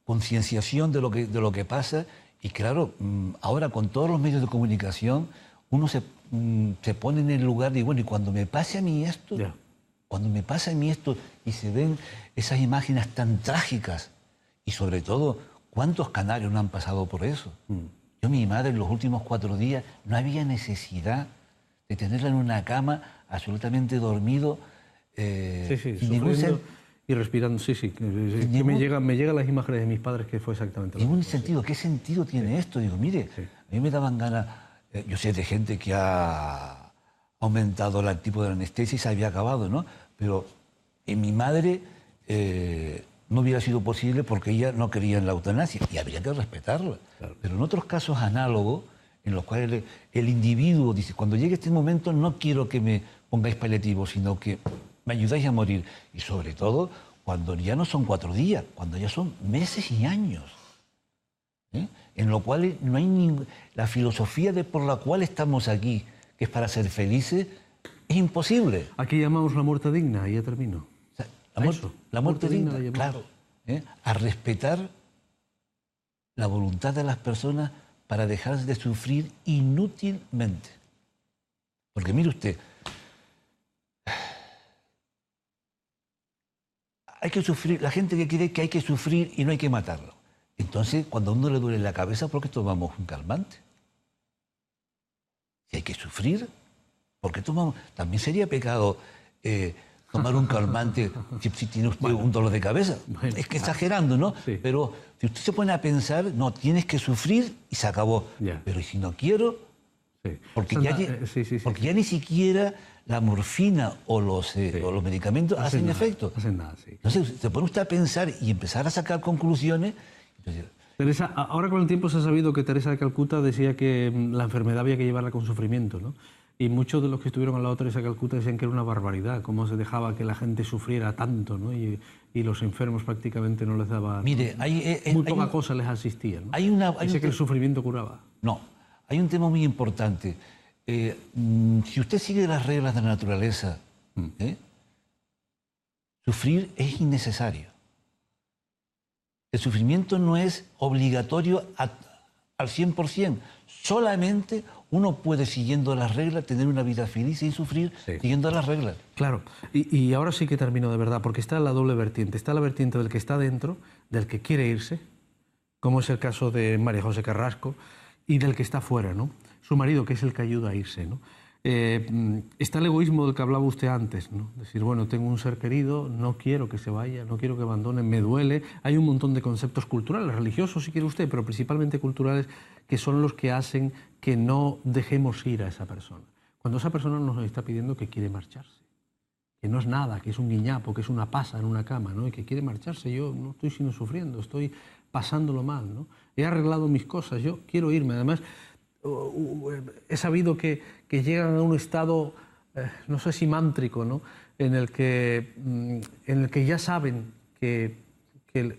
concienciación de lo que pasa. Y claro, ahora con todos los medios de comunicación uno se pone en el lugar de, bueno, y cuando me pase a mí esto, y se ven esas imágenes tan trágicas, y sobre todo, ¿cuántos canarios no han pasado por eso? Yo, mi madre, en los últimos 4 días, no había necesidad de tenerla en una cama absolutamente dormido, sin ningún y respirando, que me llegan las imágenes de mis padres, que fue exactamente lo mismo. Ningún sentido. ¿Qué sentido tiene esto? Digo, mire, a mí me daban ganas. Yo sé de gente que ha aumentado el tipo de la anestesia y se había acabado, ¿no? Pero en mi madre no hubiera sido posible porque ella no quería en la eutanasia y habría que respetarla. Claro. Pero en otros casos análogos, en los cuales el individuo dice, cuando llegue este momento no quiero que me pongáis paliativos, sino que me ayudáis a morir. Y sobre todo, cuando ya no son 4 días, cuando ya son meses y años. En lo cual no hay la filosofía por la cual estamos aquí, que es para ser felices, es imposible. Aquí llamamos la muerte digna, y ya termino. O sea, la muerte digna, claro. A respetar la voluntad de las personas para dejar de sufrir inútilmente. Porque mire usted, hay que sufrir, la gente que cree que hay que sufrir y no hay que matarlo. Entonces, cuando a uno le duele la cabeza, ¿por qué tomamos un calmante? Si hay que sufrir, ¿por qué tomamos? También sería pecado tomar un calmante si tiene usted un dolor de cabeza. Es que exagerando, ¿no? Sí. Pero si usted se pone a pensar, no, tienes que sufrir y se acabó. Yeah. Pero si no quiero, porque ya ni siquiera la morfina o los medicamentos hacen efecto. Hacen nada, sí. Entonces, se pone usted a pensar y empezar a sacar conclusiones. Teresa, ahora con el tiempo se ha sabido que Teresa de Calcuta decía que la enfermedad había que llevarla con sufrimiento, ¿no? Y muchos de los que estuvieron al lado de Teresa de Calcuta decían que era una barbaridad, cómo se dejaba que la gente sufriera tanto, ¿no? Y los enfermos prácticamente no les daba... Mire, muy poca cosa les asistía, ¿no? Dice que el sufrimiento curaba. No, hay un tema muy importante. Si usted sigue las reglas de la naturaleza, sufrir es innecesario. El sufrimiento no es obligatorio al 100%. Solamente uno puede, siguiendo las reglas, tener una vida feliz sin sufrir, siguiendo las reglas. Claro. Y ahora sí que termino de verdad, porque está la doble vertiente. Está la vertiente del que está dentro, del que quiere irse, como es el caso de María José Carrasco, y del que está fuera, ¿no? Su marido, que es el que ayuda a irse, ¿no? Está el egoísmo del que hablaba usted antes, ¿no? Decir, bueno, tengo un ser querido, no quiero que se vaya, no quiero que abandone, me duele. Hay un montón de conceptos culturales, religiosos si quiere usted, pero principalmente culturales, que son los que hacen que no dejemos ir a esa persona. Cuando esa persona nos está pidiendo que quiere marcharse, que no es nada, que es un guiñapo, que es una pasa en una cama, ¿no? Y que quiere marcharse, yo no estoy sino sufriendo, estoy pasándolo mal, ¿no? He arreglado mis cosas, yo quiero irme. Además, he sabido que llegan a un estado, no sé si mántrico, ¿no? en el que ya saben que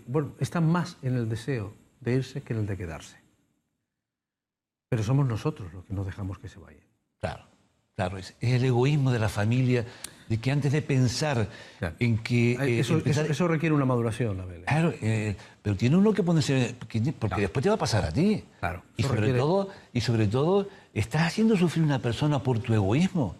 bueno, están más en el deseo de irse que en el de quedarse. Pero somos nosotros los que no dejamos que se vayan. Claro, es el egoísmo de la familia, de que antes de pensar en que... Eso requiere una maduración, Abel. Claro, pero tiene uno que ponerse... Porque después te va a pasar a ti. Claro. Y sobre todo, estás haciendo sufrir a una persona por tu egoísmo.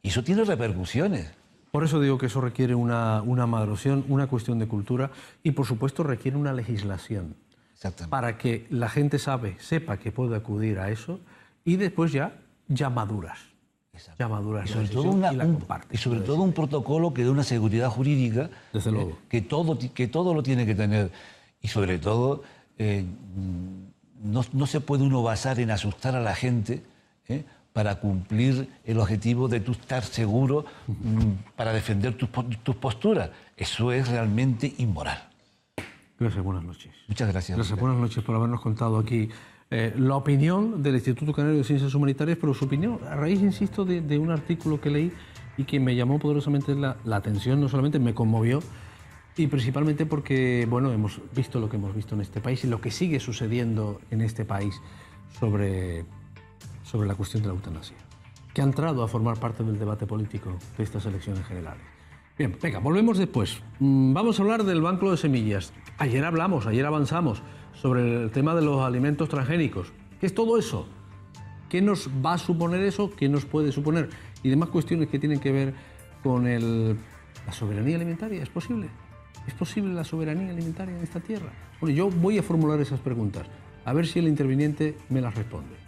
Y eso tiene repercusiones. Por eso digo que eso requiere una maduración, una cuestión de cultura y, por supuesto, requiere una legislación. Exactamente. Para que la gente sepa que puede acudir a eso y después ya maduras. Ya maduras y sobre todo un protocolo que dé una seguridad jurídica. Desde luego. Que todo lo tiene que tener. Y sobre todo, no se puede uno basar en asustar a la gente para cumplir el objetivo de tú estar seguro para defender tus posturas. Eso es realmente inmoral. Gracias, buenas noches. Muchas gracias. Gracias, buenas noches por habernos contado aquí la opinión del Instituto Canario de Ciencias Humanitarias, pero su opinión a raíz, insisto, de un artículo que leí y que me llamó poderosamente la atención, no solamente me conmovió, y principalmente porque, bueno, hemos visto lo que hemos visto en este país y lo que sigue sucediendo en este país sobre sobre la cuestión de la eutanasia, que ha entrado a formar parte del debate político de estas elecciones generales. Bien, venga, volvemos después. Vamos a hablar del banco de semillas. Ayer avanzamos sobre el tema de los alimentos transgénicos. ¿Qué es todo eso? ¿Qué nos va a suponer eso? ¿Qué nos puede suponer? Y demás cuestiones que tienen que ver con la soberanía alimentaria. ¿Es posible? ¿Es posible la soberanía alimentaria en esta tierra? Bueno, yo voy a formular esas preguntas, a ver si el interviniente me las responde.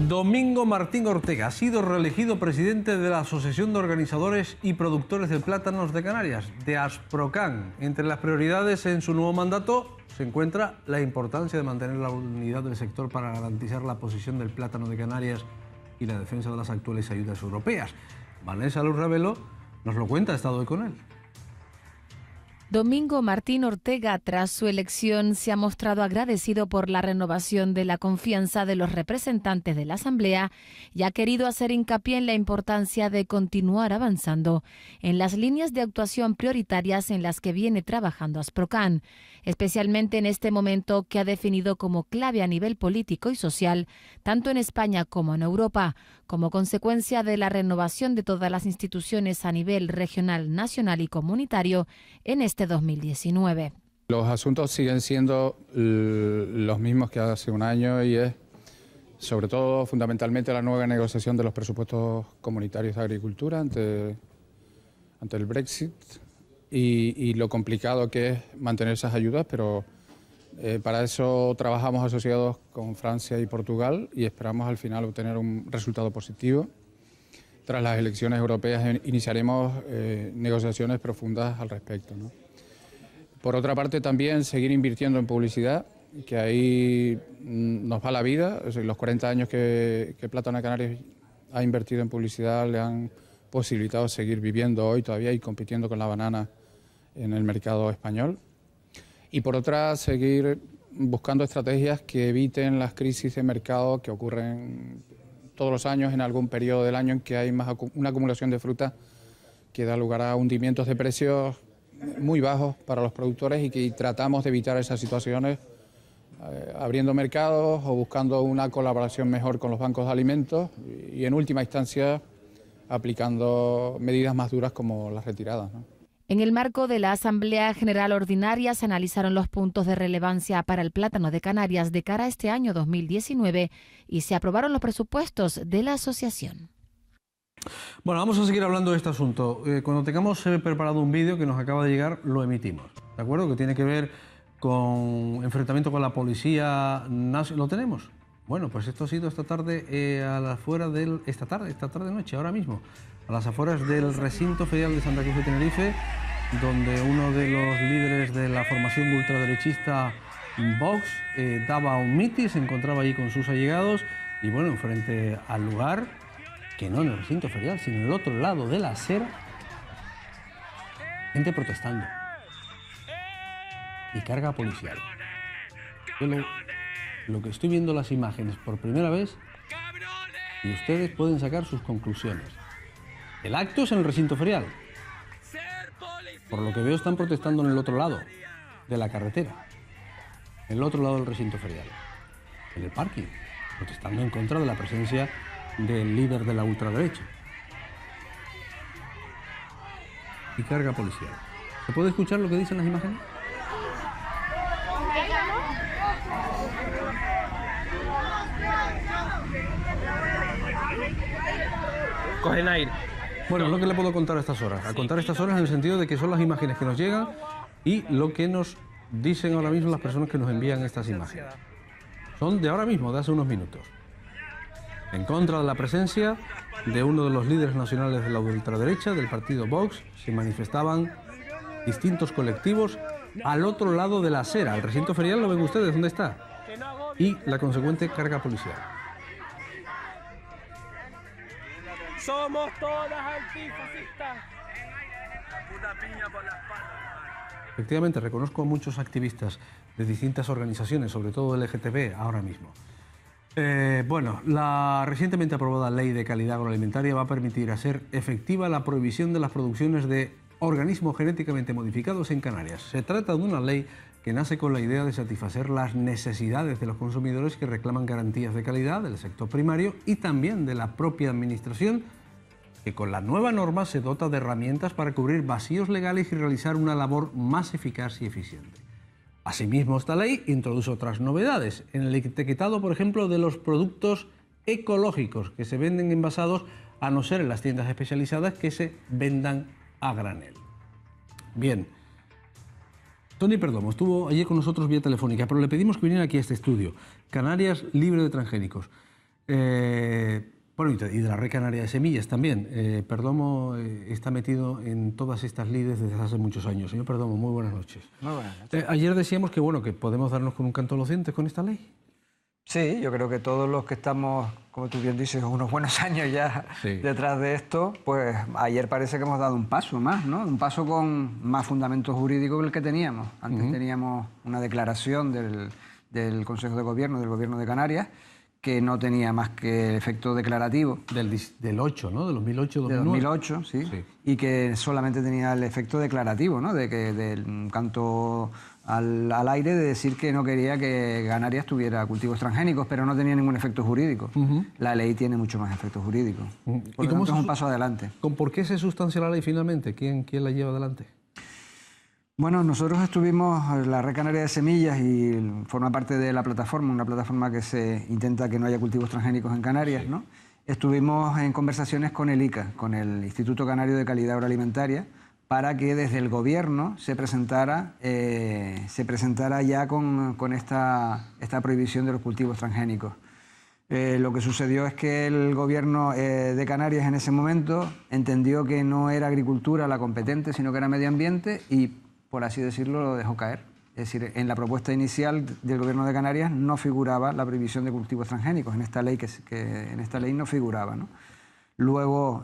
Domingo Martín Ortega ha sido reelegido presidente de la Asociación de Organizadores y Productores de Plátanos de Canarias, de Asprocan. Entre las prioridades en su nuevo mandato se encuentra la importancia de mantener la unidad del sector para garantizar la posición del plátano de Canarias y la defensa de las actuales ayudas europeas. Vanessa Luz Ravelo nos lo cuenta, ha estado hoy con él. Domingo Martín Ortega, tras su elección, se ha mostrado agradecido por la renovación de la confianza de los representantes de la Asamblea y ha querido hacer hincapié en la importancia de continuar avanzando en las líneas de actuación prioritarias en las que viene trabajando Asprocan, especialmente en este momento que ha definido como clave a nivel político y social, tanto en España como en Europa, como consecuencia de la renovación de todas las instituciones a nivel regional, nacional y comunitario en este 2019. Los asuntos siguen siendo los mismos que hace un año y es sobre todo fundamentalmente la nueva negociación de los presupuestos comunitarios de agricultura ante el Brexit y lo complicado que es mantener esas ayudas, pero para eso trabajamos asociados con Francia y Portugal y esperamos al final obtener un resultado positivo. Tras las elecciones europeas iniciaremos negociaciones profundas al respecto, ¿no? Por otra parte, también seguir invirtiendo en publicidad, que ahí nos va la vida. Los 40 años que Plátano de Canarias ha invertido en publicidad le han posibilitado seguir viviendo hoy todavía y compitiendo con la banana en el mercado español. Y por otra, seguir buscando estrategias que eviten las crisis de mercado que ocurren todos los años en algún periodo del año en que hay una acumulación de fruta que da lugar a hundimientos de precios muy bajos para los productores y que tratamos de evitar esas situaciones abriendo mercados o buscando una colaboración mejor con los bancos de alimentos y en última instancia aplicando medidas más duras como las retiradas, ¿no? En el marco de la Asamblea General Ordinaria se analizaron los puntos de relevancia para el plátano de Canarias de cara a este año 2019 y se aprobaron los presupuestos de la asociación. Bueno, vamos a seguir hablando de este asunto. Cuando tengamos preparado un vídeo que nos acaba de llegar, lo emitimos, ¿de acuerdo? Que tiene que ver con enfrentamiento con la policía nacional. ¿Lo tenemos? Bueno, pues esto ha sido esta tarde, a las afueras del... Esta tarde noche, ahora mismo, a las afueras del recinto ferial de Santa Cruz de Tenerife, donde uno de los líderes de la formación ultraderechista Vox daba un mitin, se encontraba allí con sus allegados y bueno, frente al lugar, que no en el recinto ferial, sino en el otro lado de la acera, gente protestando y carga policial. Yo lo que estoy viendo las imágenes por primera vez y ustedes pueden sacar sus conclusiones. El acto es en el recinto ferial. Por lo que veo están protestando en el otro lado de la carretera, en el otro lado del recinto ferial, en el parking, protestando en contra de la presencia del líder de la ultraderecha. Y carga policial. ¿Se puede escuchar lo que dicen las imágenes? Cogen aire. Bueno, es lo que le puedo contar a estas horas. A contar a estas horas en el sentido de que son las imágenes que nos llegan y lo que nos dicen ahora mismo las personas que nos envían estas imágenes. Son de ahora mismo, de hace unos minutos. En contra de la presencia de uno de los líderes nacionales de la ultraderecha, del partido Vox, se manifestaban distintos colectivos al otro lado de la acera. El recinto ferial, ¿lo ven ustedes? ¿Dónde está? Y la consecuente carga policial. Somos todas antifascistas. Puta piña por la espalda. Efectivamente, reconozco a muchos activistas de distintas organizaciones, sobre todo LGTB, ahora mismo. Bueno, la recientemente aprobada Ley de Calidad Agroalimentaria va a permitir hacer efectiva la prohibición de las producciones de organismos genéticamente modificados en Canarias. Se trata de una ley que nace con la idea de satisfacer las necesidades de los consumidores que reclaman garantías de calidad del sector primario y también de la propia administración, que con la nueva norma se dota de herramientas para cubrir vacíos legales y realizar una labor más eficaz y eficiente. Asimismo, esta ley introduce otras novedades en el etiquetado, por ejemplo, de los productos ecológicos que se venden envasados, a no ser en las tiendas especializadas que se vendan a granel. Bien, Tony Perdomo estuvo ayer con nosotros vía telefónica, pero le pedimos que viniera aquí a este estudio. Canarias libre de transgénicos. Bueno, y de la Red Canaria de Semillas también. Perdomo está metido en todas estas lides desde hace muchos años. Señor Perdomo, muy buenas noches. Muy buenas noches. Ayer decíamos que, bueno, que podemos darnos con un canto a los dientes con esta ley. Sí, yo creo que todos los que estamos, como tú bien dices, unos buenos años ya detrás de esto, pues ayer parece que hemos dado un paso más, ¿no? Un paso con más fundamento jurídico que el que teníamos. Antes teníamos una declaración del Consejo de Gobierno, del Gobierno de Canarias, que no tenía más que efecto declarativo. Del 8, ¿no? De 2008, 2009. De 2008, sí. Y que solamente tenía el efecto declarativo, ¿no? De que del canto al aire de decir que no quería que Canarias tuviera cultivos transgénicos, pero no tenía ningún efecto jurídico. La ley tiene mucho más efecto jurídico. Por lo tanto, es un paso adelante. ¿Por qué se sustancia la ley finalmente? ¿Quién la lleva adelante? Bueno, nosotros estuvimos, la Red Canaria de Semillas, y forma parte de la plataforma, una plataforma que se intenta que no haya cultivos transgénicos en Canarias, ¿no? Estuvimos en conversaciones con el ICA, con el Instituto Canario de Calidad Agroalimentaria, para que desde el Gobierno se presentara ya con esta prohibición de los cultivos transgénicos. Lo que sucedió es que el Gobierno de Canarias en ese momento entendió que no era agricultura la competente, sino que era medio ambiente, y por así decirlo, lo dejó caer. Es decir, en la propuesta inicial del Gobierno de Canarias no figuraba la prohibición de cultivos transgénicos, en esta ley en esta ley no figuraba, ¿no? Luego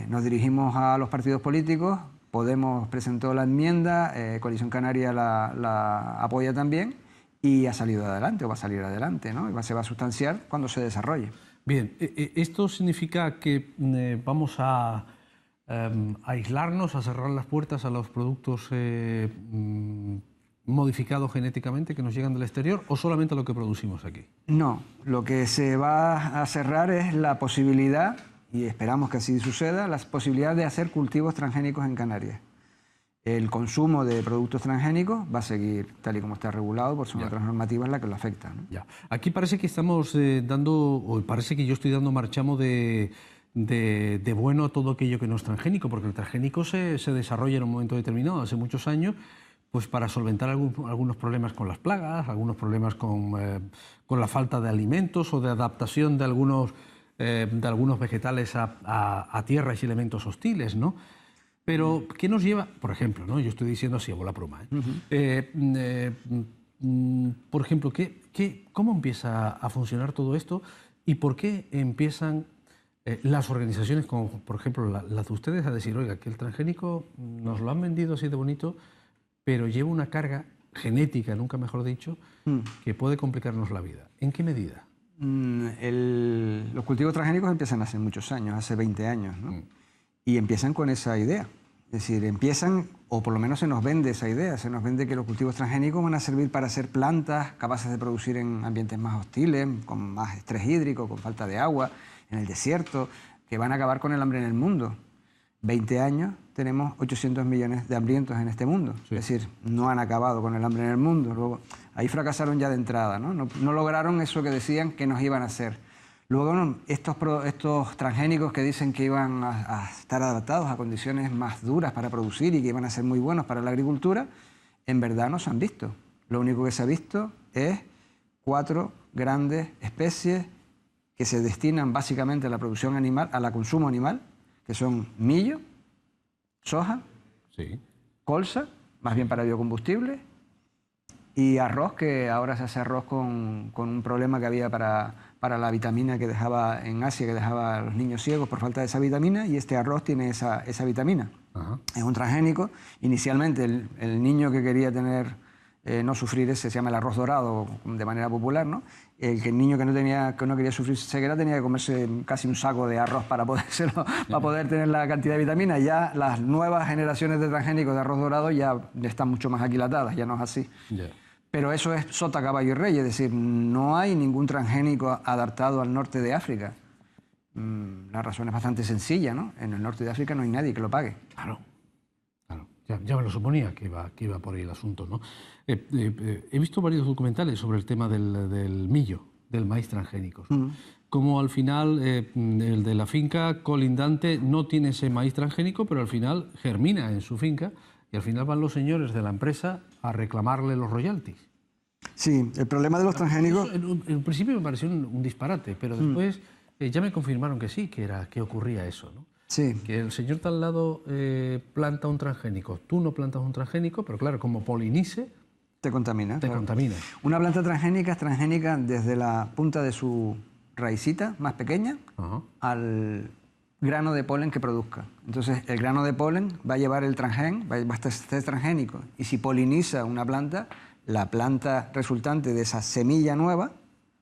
nos dirigimos a los partidos políticos, Podemos presentó la enmienda, Coalición Canaria la apoya también y ha salido adelante, o va a salir adelante, ¿no? Y se va a sustanciar cuando se desarrolle. Bien, ¿esto significa que vamos a aislarnos, a cerrar las puertas a los productos modificados genéticamente que nos llegan del exterior, o solamente a lo que producimos aquí? No, lo que se va a cerrar es la posibilidad, y esperamos que así suceda, la posibilidad de hacer cultivos transgénicos en Canarias. El consumo de productos transgénicos va a seguir tal y como está regulado, por son otras normativas las que lo afectan, ¿no? Ya. Aquí parece que estamos parece que yo estoy dando marchamo de bueno a todo aquello que no es transgénico, porque el transgénico se desarrolla en un momento determinado, hace muchos años, pues para solventar algunos problemas con las plagas, algunos problemas con la falta de alimentos o de adaptación de algunos vegetales a tierras y elementos hostiles, ¿no? Pero, ¿qué nos lleva? Por ejemplo, ¿no? Yo estoy diciendo así, a bola pluma, por ejemplo, ¿cómo empieza a funcionar todo esto y por qué empiezan las organizaciones, como por ejemplo las de ustedes, a decir, oiga, que el transgénico nos lo han vendido así de bonito, pero lleva una carga genética, nunca mejor dicho, que puede complicarnos la vida? ¿En qué medida? Los cultivos transgénicos empiezan hace muchos años, hace 20 años, ¿no? Y empiezan con esa idea. Es decir, empiezan, o por lo menos se nos vende esa idea, se nos vende que los cultivos transgénicos van a servir para hacer plantas capaces de producir en ambientes más hostiles, con más estrés hídrico, con falta de agua, en el desierto, que van a acabar con el hambre en el mundo. 20 años tenemos 800 millones de hambrientos en este mundo. Sí. Es decir, no han acabado con el hambre en el mundo. Luego, ahí fracasaron ya de entrada, ¿no? No lograron eso que decían que nos iban a hacer. Luego, estos transgénicos que dicen que iban a estar adaptados a condiciones más duras para producir y que iban a ser muy buenos para la agricultura, en verdad no se han visto. Lo único que se ha visto es 4 grandes especies que se destinan básicamente a la producción animal, al consumo animal, que son millo, soja, colza, más bien para biocombustible, y arroz, que ahora se hace arroz con un problema que había para la vitamina que dejaba en Asia, que dejaba a los niños ciegos por falta de esa vitamina, y este arroz tiene esa vitamina. Ajá. Es un transgénico. Inicialmente el niño que quería tener no sufrir ese, se llama el arroz dorado de manera popular, ¿no? El niño que no quería sufrir ceguera tenía que comerse casi un saco de arroz para poder tener la cantidad de vitaminas. Ya las nuevas generaciones de transgénicos de arroz dorado ya están mucho más aquilatadas, ya no es así. Yeah. Pero eso es sota, caballo y rey, es decir, no hay ningún transgénico adaptado al norte de África. La razón es bastante sencilla, ¿no? En el norte de África no hay nadie que lo pague. Claro. Ya me lo suponía que iba por ahí el asunto, ¿no? He visto varios documentales sobre el tema del millo, del maíz transgénico. Como al final el de la finca colindante no tiene ese maíz transgénico, pero al final germina en su finca y al final van los señores de la empresa a reclamarle los royalties. Sí, el problema de los transgénicos... En principio me pareció un disparate, pero después ya me confirmaron que sí, que ocurría eso, ¿no? Sí. Que el señor de al lado planta un transgénico, tú no plantas un transgénico, pero claro, como polinice... Te contamina. Te contamina. Una planta transgénica es transgénica desde la punta de su raicita más pequeña al grano de polen que produzca. Entonces, el grano de polen va a llevar el transgén, va a ser transgénico. Y si poliniza una planta, la planta resultante de esa semilla nueva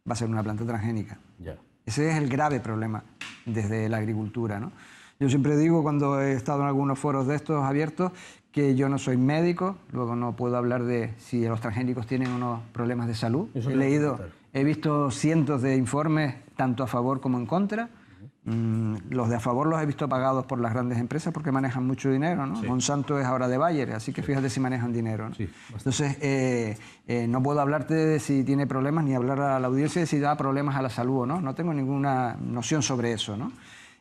va a ser una planta transgénica. Ya. Ese es el grave problema desde la agricultura, ¿no? Yo siempre digo, cuando he estado en algunos foros de estos abiertos, que yo no soy médico, luego no puedo hablar de si los transgénicos tienen unos problemas de salud. He visto cientos de informes, tanto a favor como en contra. Los de a favor los he visto pagados por las grandes empresas porque manejan mucho dinero, ¿no? Sí. Monsanto es ahora de Bayer, así que fíjate si manejan dinero, ¿no? Sí, entonces, no puedo hablarte de si tiene problemas ni hablar a la audiencia de si da problemas a la salud o no. No tengo ninguna noción sobre eso, ¿no?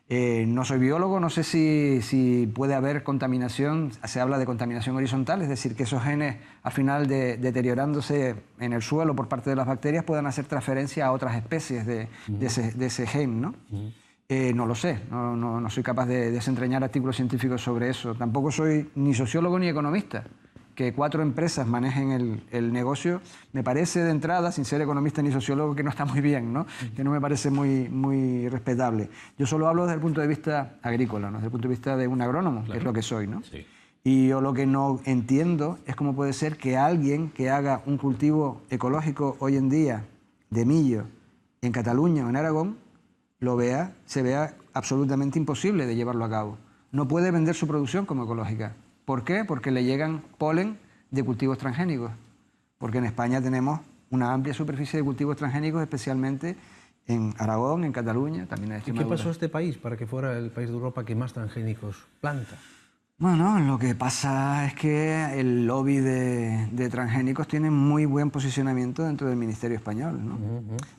No soy biólogo, no sé si puede haber contaminación, se habla de contaminación horizontal, es decir, que esos genes al final deteriorándose en el suelo por parte de las bacterias puedan hacer transferencia a otras especies de ese gen, ¿no? No lo sé, no soy capaz de desentrañar artículos científicos sobre eso. Tampoco soy ni sociólogo ni economista. Que 4 empresas manejen el negocio, me parece de entrada, sin ser economista ni sociólogo, que no está muy bien, ¿no? Que no me parece muy respetable. Yo solo hablo desde el punto de vista agrícola, ¿no? Desde el punto de vista de un agrónomo, claro, que es lo que soy, ¿no? Sí. Y yo lo que no entiendo es cómo puede ser que alguien que haga un cultivo ecológico hoy en día de millo en Cataluña o en Aragón se vea absolutamente imposible de llevarlo a cabo. No puede vender su producción como ecológica. ¿Por qué? Porque le llegan polen de cultivos transgénicos. Porque en España tenemos una amplia superficie de cultivos transgénicos, especialmente en Aragón, en Cataluña, también en Extremadura. ¿Y qué pasó a este país para que fuera el país de Europa que más transgénicos planta? Bueno, lo que pasa es que el lobby de transgénicos tiene muy buen posicionamiento dentro del Ministerio español, ¿no?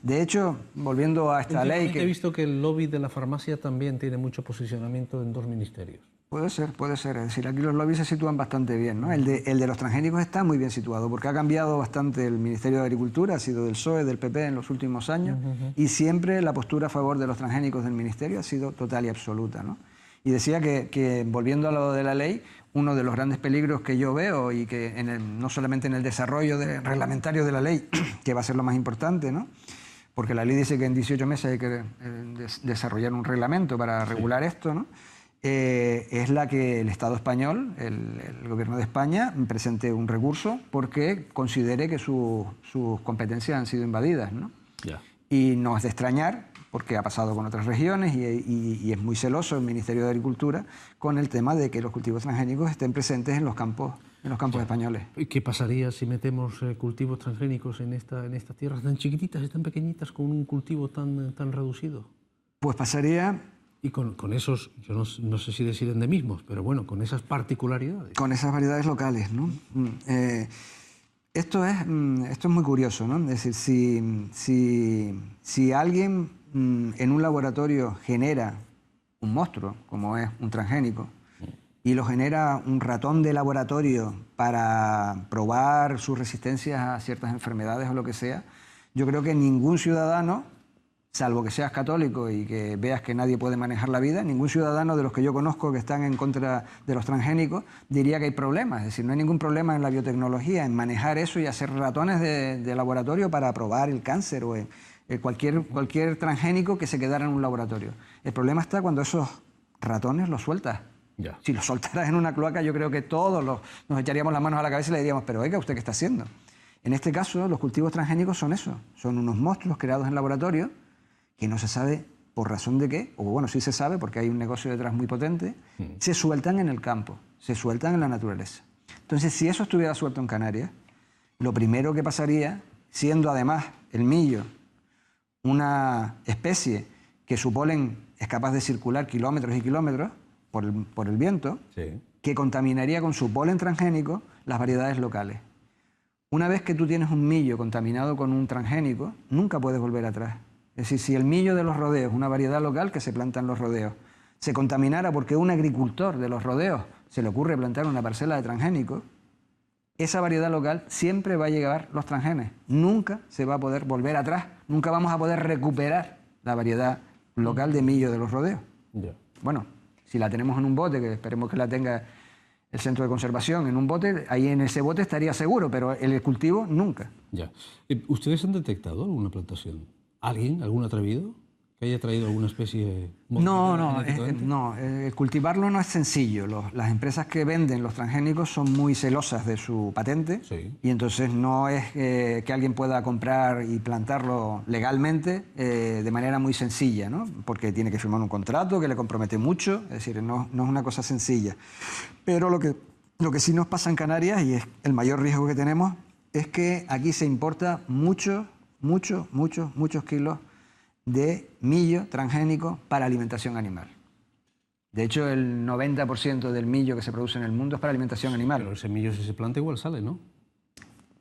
De hecho, volviendo a esta ley... He visto que el lobby de la farmacia también tiene mucho posicionamiento en 2 ministerios. Puede ser. Es decir, aquí los lobbies se sitúan bastante bien, ¿no? El de los transgénicos está muy bien situado porque ha cambiado bastante el Ministerio de Agricultura, ha sido del PSOE, del PP en los últimos años y siempre la postura a favor de los transgénicos del Ministerio ha sido total y absoluta, ¿no? Y decía que volviendo a lo de la ley, uno de los grandes peligros que yo veo y que no solamente en el desarrollo reglamentario de la ley, que va a ser lo más importante, ¿no? Porque la ley dice que en 18 meses hay que desarrollar un reglamento para regular esto, ¿no? Es la que el Estado español, el Gobierno de España, presente un recurso porque considere que sus competencias han sido invadidas, ¿no? Yeah. Y no es de extrañar, porque ha pasado con otras regiones y es muy celoso el Ministerio de Agricultura con el tema de que los cultivos transgénicos estén presentes en los campos españoles. ¿Y qué pasaría si metemos cultivos transgénicos en estas tierras tan chiquititas y tan pequeñitas con un cultivo tan reducido? Pues pasaría... Y con esos, yo no sé si decir endemismos, pero bueno, con esas particularidades. Con esas variedades locales, ¿no? Esto es muy curioso, ¿no? Es decir, si alguien en un laboratorio genera un monstruo, como es un transgénico, y lo genera un ratón de laboratorio para probar sus resistencias a ciertas enfermedades o lo que sea, yo creo que ningún ciudadano, salvo que seas católico y que veas que nadie puede manejar la vida, ningún ciudadano de los que yo conozco que están en contra de los transgénicos diría que hay problemas. Es decir, no hay ningún problema en la biotecnología, en manejar eso y hacer ratones de laboratorio para probar el cáncer o cualquier transgénico que se quedara en un laboratorio. El problema está cuando esos ratones los sueltas. Ya. Si los soltaras en una cloaca, yo creo que todos nos echaríamos las manos a la cabeza y le diríamos, pero oiga, ¿usted qué está haciendo? En este caso, los cultivos transgénicos son eso, son unos monstruos creados en laboratorio que no se sabe por razón de qué, o bueno, sí se sabe porque hay un negocio detrás muy potente, se sueltan en el campo, se sueltan en la naturaleza. Entonces, si eso estuviera suelto en Canarias, lo primero que pasaría, siendo además el millo una especie que su polen es capaz de circular kilómetros y kilómetros por el viento, que contaminaría con su polen transgénico las variedades locales. Una vez que tú tienes un millo contaminado con un transgénico, nunca puedes volver atrás. Es decir, si el millo de los rodeos, una variedad local que se planta en los rodeos, se contaminara porque un agricultor de los rodeos se le ocurre plantar una parcela de transgénicos, esa variedad local siempre va a llevar los transgenes. Nunca se va a poder volver atrás, nunca vamos a poder recuperar la variedad local de millo de los rodeos. Bueno, si la tenemos en un bote, que esperemos que la tenga el centro de conservación en un bote, ahí en ese bote estaría seguro, pero el cultivo nunca. Ya. ¿Ustedes han detectado alguna plantación? ¿Alguien, algún atrevido, que haya traído alguna especie modificada genéticamente? No, cultivarlo no es sencillo. Las empresas que venden los transgénicos son muy celosas de su patente y entonces no es que alguien pueda comprar y plantarlo legalmente de manera muy sencilla, ¿no? Porque tiene que firmar un contrato que le compromete mucho, es decir, no es una cosa sencilla. Pero lo que sí nos pasa en Canarias, y es el mayor riesgo que tenemos, es que aquí se importa muchos kilos de millo transgénico para alimentación animal. De hecho, el 90% del millo que se produce en el mundo es para alimentación animal. Pero ese millo, si se planta, igual sale, ¿no?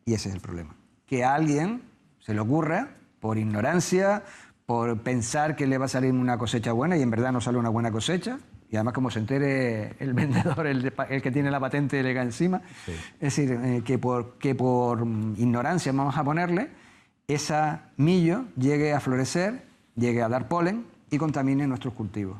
Y ese es el problema. Que a alguien se le ocurra, por ignorancia, por pensar que le va a salir una cosecha buena y en verdad no sale una buena cosecha, y además como se entere el vendedor, el que tiene la patente le cae encima, es decir, que por ignorancia vamos a ponerle, esa millo llegue a florecer, llegue a dar polen y contamine nuestros cultivos.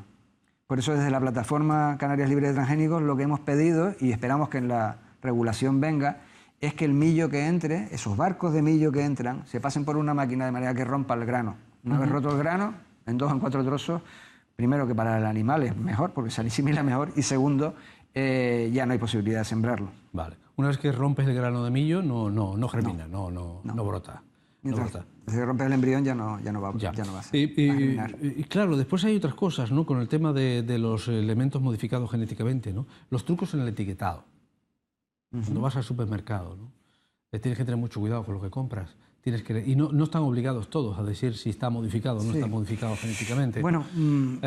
Por eso desde la plataforma Canarias Libres de Transgénicos lo que hemos pedido, y esperamos que en la regulación venga, es que el millo que entre, esos barcos de millo que entran, se pasen por una máquina de manera que rompa el grano. Una vez roto el grano, en 2 o en 4 trozos, primero que para el animal es mejor, porque se asimila mejor, y segundo, ya no hay posibilidad de sembrarlo. Vale. Una vez que rompes el grano de millo, no germina, no brota. Mientras se rompe el embrión ya no va a germinar. Y claro, después hay otras cosas, ¿no? Con el tema de los elementos modificados genéticamente, ¿no? Los trucos en el etiquetado. Cuando vas al supermercado, ¿no? Tienes que tener mucho cuidado con lo que compras. Y no están obligados todos a decir si está modificado o no está modificado genéticamente. Bueno,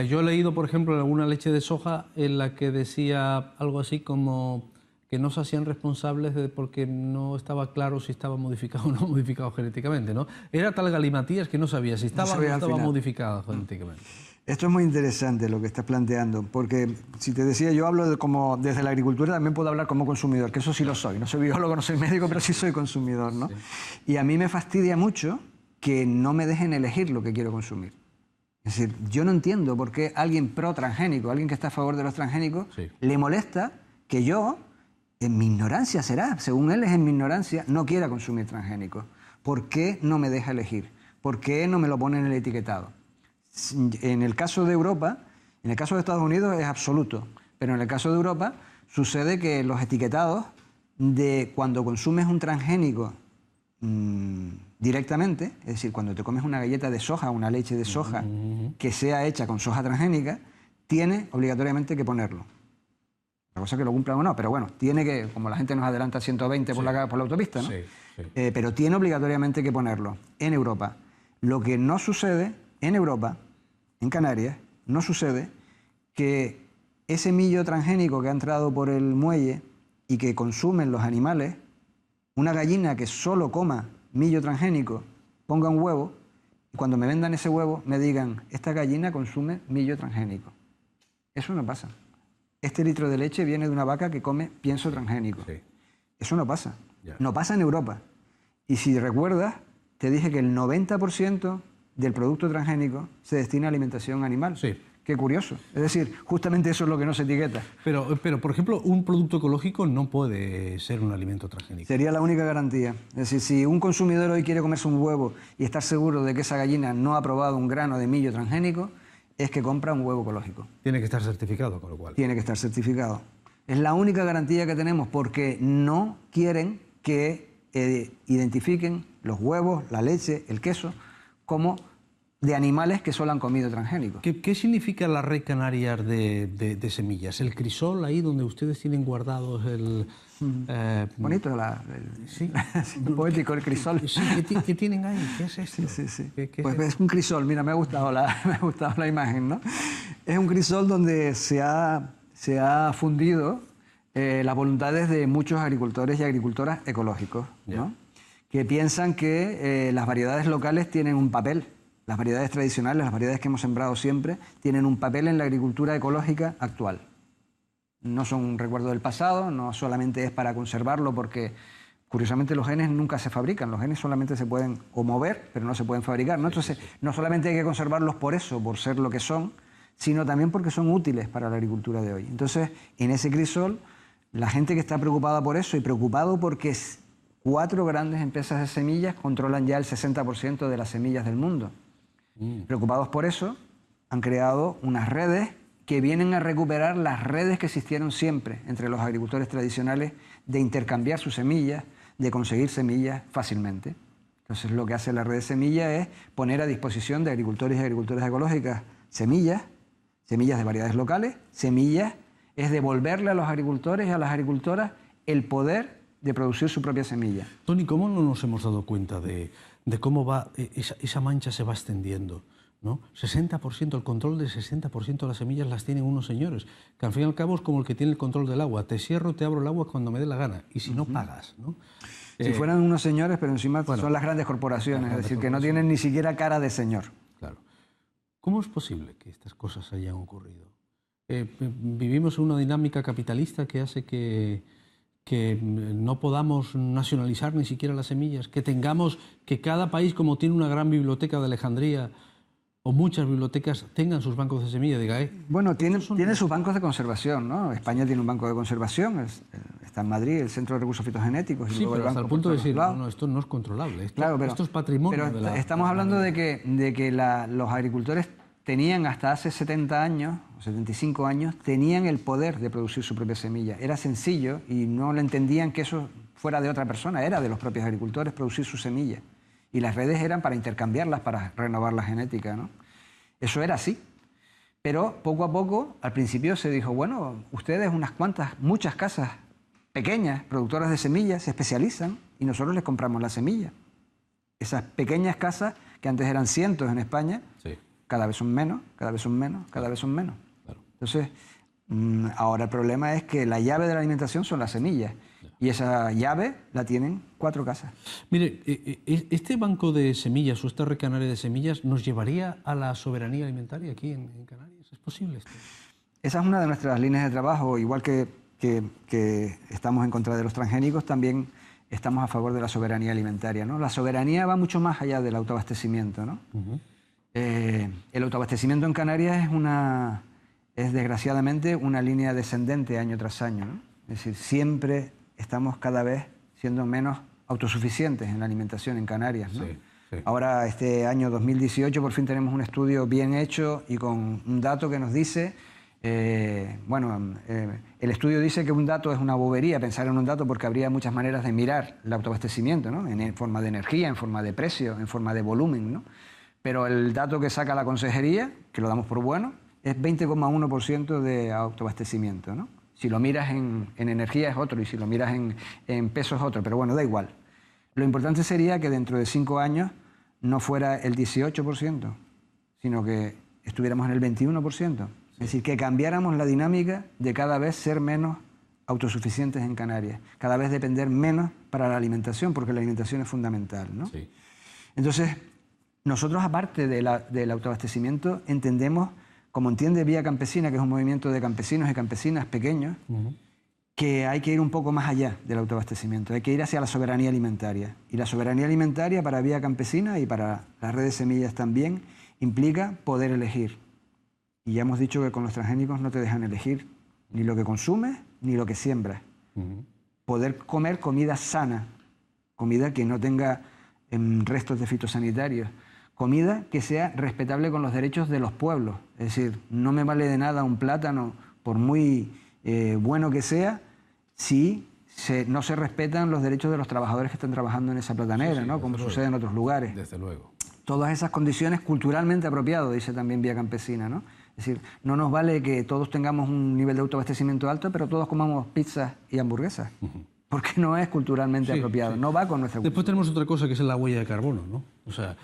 yo he leído, por ejemplo, alguna leche de soja en la que decía algo así como que no se hacían responsables porque no estaba claro si estaba modificado o no modificado genéticamente, ¿no? Era tal galimatías que no sabía si estaba o no estaba modificado genéticamente. Esto es muy interesante lo que estás planteando, porque si te decía, yo hablo como desde la agricultura, también puedo hablar como consumidor, que eso sí lo soy. No soy biólogo, no soy médico, pero sí soy consumidor, ¿no? Y a mí me fastidia mucho que no me dejen elegir lo que quiero consumir. Es decir, yo no entiendo por qué alguien pro transgénico, alguien que está a favor de los transgénicos, le molesta que yo, en mi ignorancia será, según él es en mi ignorancia, no quiera consumir transgénicos. ¿Por qué no me deja elegir? ¿Por qué no me lo pone en el etiquetado? En el caso de Europa, en el caso de Estados Unidos es absoluto, pero en el caso de Europa sucede que los etiquetados de cuando consumes un transgénico directamente, es decir, cuando te comes una galleta de soja, una leche de soja que sea hecha con soja transgénica, tiene obligatoriamente que ponerlo. La cosa es que lo cumpla o no, pero bueno, tiene que, como la gente nos adelanta a 120 por la autopista, ¿no? Pero tiene obligatoriamente que ponerlo en Europa. Lo que no sucede en Europa, en Canarias, no sucede que ese millo transgénico que ha entrado por el muelle y que consumen los animales, una gallina que solo coma millo transgénico, ponga un huevo y cuando me vendan ese huevo me digan, esta gallina consume millo transgénico. Eso no pasa. Este litro de leche viene de una vaca que come pienso transgénico. Eso no pasa. No pasa en Europa. Y si recuerdas, te dije que el 90% del producto transgénico se destina a alimentación animal. Qué curioso. Es decir, justamente eso es lo que no se etiqueta. Pero, por ejemplo, un producto ecológico no puede ser un alimento transgénico. Sería la única garantía. Es decir, si un consumidor hoy quiere comerse un huevo y estar seguro de que esa gallina no ha probado un grano de millo transgénico, es que compra un huevo ecológico. Tiene que estar certificado, con lo cual. Tiene que estar certificado. Es la única garantía que tenemos porque no quieren que identifiquen los huevos, la leche, el queso, como de animales que solo han comido transgénicos. ¿Qué significa la red canaria de semillas? ¿El crisol ahí donde ustedes tienen guardados el...? Bonito, sí. Poético el crisol. Sí, ¿qué tienen ahí? ¿Qué es esto? Sí. ¿Qué Pues es? es un crisol, mira, me ha gustado la imagen, ¿no? Es un crisol donde se ha fundido las voluntades de muchos agricultores y agricultoras ecológicos, ¿no? Que piensan que las variedades locales tienen un papel. Las variedades tradicionales, las variedades que hemos sembrado siempre, tienen un papel en la agricultura ecológica actual. No son un recuerdo del pasado, no solamente es para conservarlo porque, curiosamente, los genes nunca se fabrican. Los genes solamente se pueden mover, pero no se pueden fabricar, ¿no? Entonces, no solamente hay que conservarlos por eso, por ser lo que son, sino también porque son útiles para la agricultura de hoy. Entonces, en ese crisol, la gente que está preocupada por eso y preocupado porque 4 grandes empresas de semillas controlan ya el 60% de las semillas del mundo. Preocupados por eso, han creado unas redes que vienen a recuperar las redes que existieron siempre entre los agricultores tradicionales de intercambiar sus semillas, de conseguir semillas fácilmente. Entonces, lo que hace la red de semillas es poner a disposición de agricultores y agricultoras ecológicas semillas de variedades locales, semillas es devolverle a los agricultores y a las agricultoras el poder de producir su propia semilla. Tony, ¿cómo no nos hemos dado cuenta de cómo va esa mancha se va extendiendo, ¿no? 60%, el control del 60% de las semillas las tienen unos señores, que al fin y al cabo es como el que tiene el control del agua. Te cierro, te abro el agua cuando me dé la gana, y si no, pagas, ¿no? Si fueran unos señores, pero encima son las grandes corporaciones, es decir, que no tienen ni siquiera cara de señor. Claro. ¿Cómo es posible que estas cosas hayan ocurrido? Vivimos en una dinámica capitalista que hace que no podamos nacionalizar ni siquiera las semillas, que cada país, como tiene una gran biblioteca de Alejandría o muchas bibliotecas, tengan sus bancos de semillas. Bueno, tiene sus bancos de conservación, ¿no? España tiene un banco de conservación, está en Madrid, el Centro de Recursos Fitogenéticos. Sí, pero hasta el punto de decir, no, esto no es controlable, esto es patrimonio. Pero estamos hablando de que los agricultores tenían hasta hace 70 años, o 75 años, tenían el poder de producir su propia semilla. Era sencillo y no le entendían que eso fuera de otra persona, era de los propios agricultores producir su semilla. Y las redes eran para intercambiarlas, para renovar la genética, ¿no? Eso era así. Pero poco a poco, al principio se dijo, bueno, ustedes muchas casas pequeñas, productoras de semillas, se especializan y nosotros les compramos la semilla. Esas pequeñas casas, que antes eran cientos en España, cada vez son menos, cada vez son menos, cada vez son menos. Claro. Entonces, ahora el problema es que la llave de la alimentación son las semillas. Y esa llave la tienen 4 casas. Mire, este banco de semillas o esta red canaria de semillas nos llevaría a la soberanía alimentaria aquí en Canarias. ¿Es posible esto? Esa es una de nuestras líneas de trabajo. Igual que estamos en contra de los transgénicos, también estamos a favor de la soberanía alimentaria, ¿no? La soberanía va mucho más allá del autoabastecimiento, ¿no? El autoabastecimiento en Canarias es desgraciadamente una línea descendente año tras año, ¿no? Es decir, siempre estamos cada vez siendo menos autosuficientes en la alimentación en Canarias, ¿no? Ahora, este año 2018, por fin tenemos un estudio bien hecho y con un dato que nos dice, el estudio dice que un dato es una bobería, pensar en un dato, porque habría muchas maneras de mirar el autoabastecimiento, ¿no? En forma de energía, en forma de precio, en forma de volumen, ¿no? Pero el dato que saca la consejería, que lo damos por bueno, es 20,1% de autoabastecimiento, ¿no? Si lo miras en energía es otro y si lo miras en peso es otro, pero bueno, da igual. Lo importante sería que dentro de 5 años no fuera el 18%, sino que estuviéramos en el 21%. Es decir, que cambiáramos la dinámica de cada vez ser menos autosuficientes en Canarias, cada vez depender menos para la alimentación, porque la alimentación es fundamental, ¿no? Sí. Entonces, nosotros, aparte del autoabastecimiento, entendemos, como entiende Vía Campesina, que es un movimiento de campesinos y campesinas pequeños, que hay que ir un poco más allá del autoabastecimiento, hay que ir hacia la soberanía alimentaria. Y la soberanía alimentaria para Vía Campesina y para la red de semillas también implica poder elegir. Y ya hemos dicho que con los transgénicos no te dejan elegir ni lo que consumes ni lo que siembras. Poder comer comida sana, comida que no tenga restos de fitosanitarios, comida que sea respetable con los derechos de los pueblos. Es decir, no me vale de nada un plátano, por muy bueno que sea, si no se respetan los derechos de los trabajadores que están trabajando en esa platanera, ¿no? Como sucede en otros lugares. Desde luego. Todas esas condiciones culturalmente apropiadas, dice también Vía Campesina, ¿no? Es decir, no nos vale que todos tengamos un nivel de autoabastecimiento alto, pero todos comamos pizzas y hamburguesas. Porque no es culturalmente apropiado, no va con nuestra cultura. Después tenemos otra cosa que es la huella de carbono, ¿no? O sea,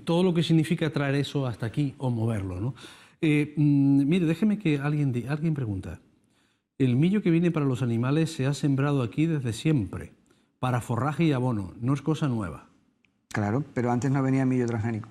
todo lo que significa traer eso hasta aquí o moverlo, ¿no? Mire, déjeme que alguien pregunta. El millo que viene para los animales se ha sembrado aquí desde siempre, para forraje y abono, no es cosa nueva. Claro, pero antes no venía millo transgénico.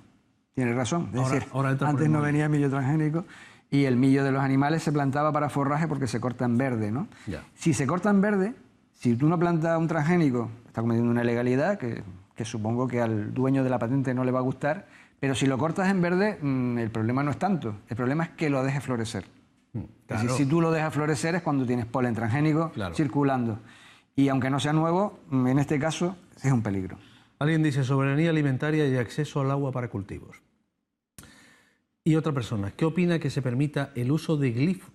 Tienes razón. Es decir, antes no venía millo transgénico y el millo de los animales se plantaba para forraje porque se corta en verde, ¿no? Ya. Si se corta en verde, si tú no plantas un transgénico, está cometiendo una ilegalidad que supongo que al dueño de la patente no le va a gustar, pero si lo cortas en verde, el problema no es tanto. El problema es que lo dejes florecer. Claro. Es decir, si tú lo dejas florecer es cuando tienes polen transgénico circulando. Y aunque no sea nuevo, en este caso es un peligro. Alguien dice soberanía alimentaria y acceso al agua para cultivos. Y otra persona, ¿qué opina que se permita el uso de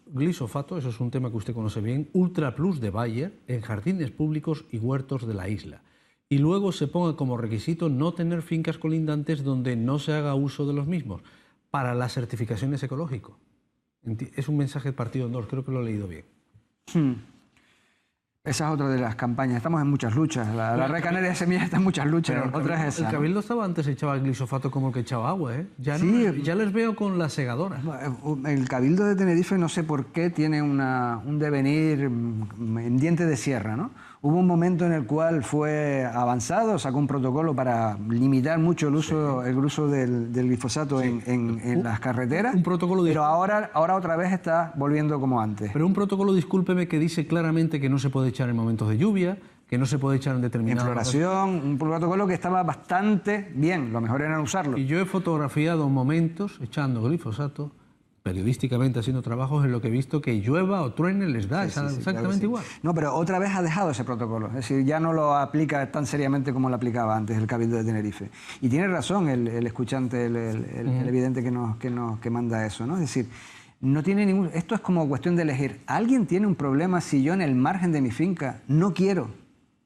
glifosato, eso es un tema que usted conoce bien, Ultra Plus de Bayer, en jardines públicos y huertos de la isla? Y luego se ponga como requisito no tener fincas colindantes donde no se haga uso de los mismos, para las certificaciones ecológicas. Es un mensaje partido en dos, creo que lo he leído bien. Esa es otra de las campañas. Estamos en muchas luchas. La Red Canaria de Semillas está en muchas luchas. Otra es esa. El Cabildo estaba antes echaba glifosato como el que echaba agua, ¿eh? Ya les veo con la segadora. El Cabildo de Tenerife no sé por qué tiene un devenir en diente de sierra, ¿no? Hubo un momento en el cual fue avanzado, sacó un protocolo para limitar mucho el uso del glifosato en las carreteras, pero ahora otra vez está volviendo como antes. Pero un protocolo, discúlpeme, que dice claramente que no se puede echar en momentos de lluvia, que no se puede echar en determinadas... En floración, un protocolo que estaba bastante bien, lo mejor era no usarlo. Y yo he fotografiado momentos echando glifosato, periodísticamente haciendo trabajos en lo que he visto que llueva o truene les da exactamente igual. No, pero otra vez ha dejado ese protocolo, es decir, ya no lo aplica tan seriamente como lo aplicaba antes el Cabildo de Tenerife. Y tiene razón el escuchante, el evidente que manda eso, ¿no? Es decir, no tiene ningún... Esto es como cuestión de elegir. ¿Alguien tiene un problema si yo en el margen de mi finca no quiero?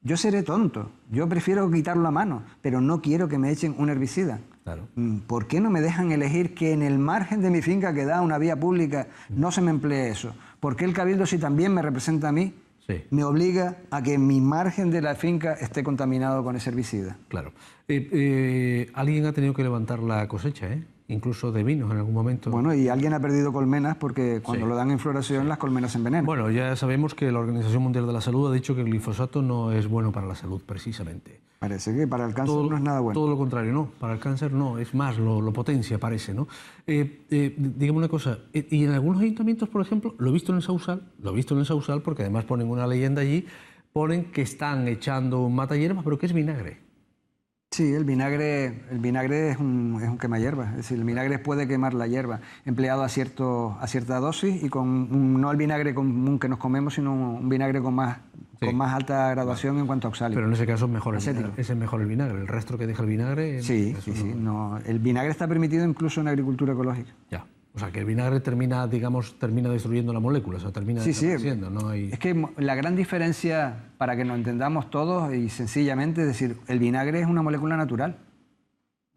Yo seré tonto, yo prefiero quitarlo a mano, pero no quiero que me echen un herbicida. Claro. ¿Por qué no me dejan elegir que en el margen de mi finca que da una vía pública no se me emplee eso? ¿Por qué el Cabildo, si también me representa a mí, me obliga a que mi margen de la finca esté contaminado con ese herbicida? Claro. Alguien ha tenido que levantar la cosecha, incluso de vinos en algún momento. Bueno, y alguien ha perdido colmenas porque cuando lo dan en floración las colmenas se envenenan. Bueno, ya sabemos que la Organización Mundial de la Salud ha dicho que el glifosato no es bueno para la salud, precisamente. Parece que para el cáncer no es nada bueno. Todo lo contrario, no. Para el cáncer no, es más, lo potencia, parece, ¿no? Dígame una cosa, y en algunos ayuntamientos, por ejemplo, lo he visto en el Sausal, porque además ponen una leyenda allí, ponen que están echando un matahierbas, pero que es vinagre. Sí, el vinagre es un quemahierbas, es decir, el vinagre puede quemar la hierba, empleado a cierta dosis y no el vinagre común que nos comemos, sino un vinagre con más alta graduación en cuanto a oxálico. Pero en ese caso es mejor el vinagre, el rastro que deja el vinagre... No, el vinagre está permitido incluso en agricultura ecológica. Ya. O sea, que el vinagre termina destruyendo la molécula, o sea, termina desapareciendo. No hay... Es que la gran diferencia, para que nos entendamos todos y sencillamente, es decir, el vinagre es una molécula natural,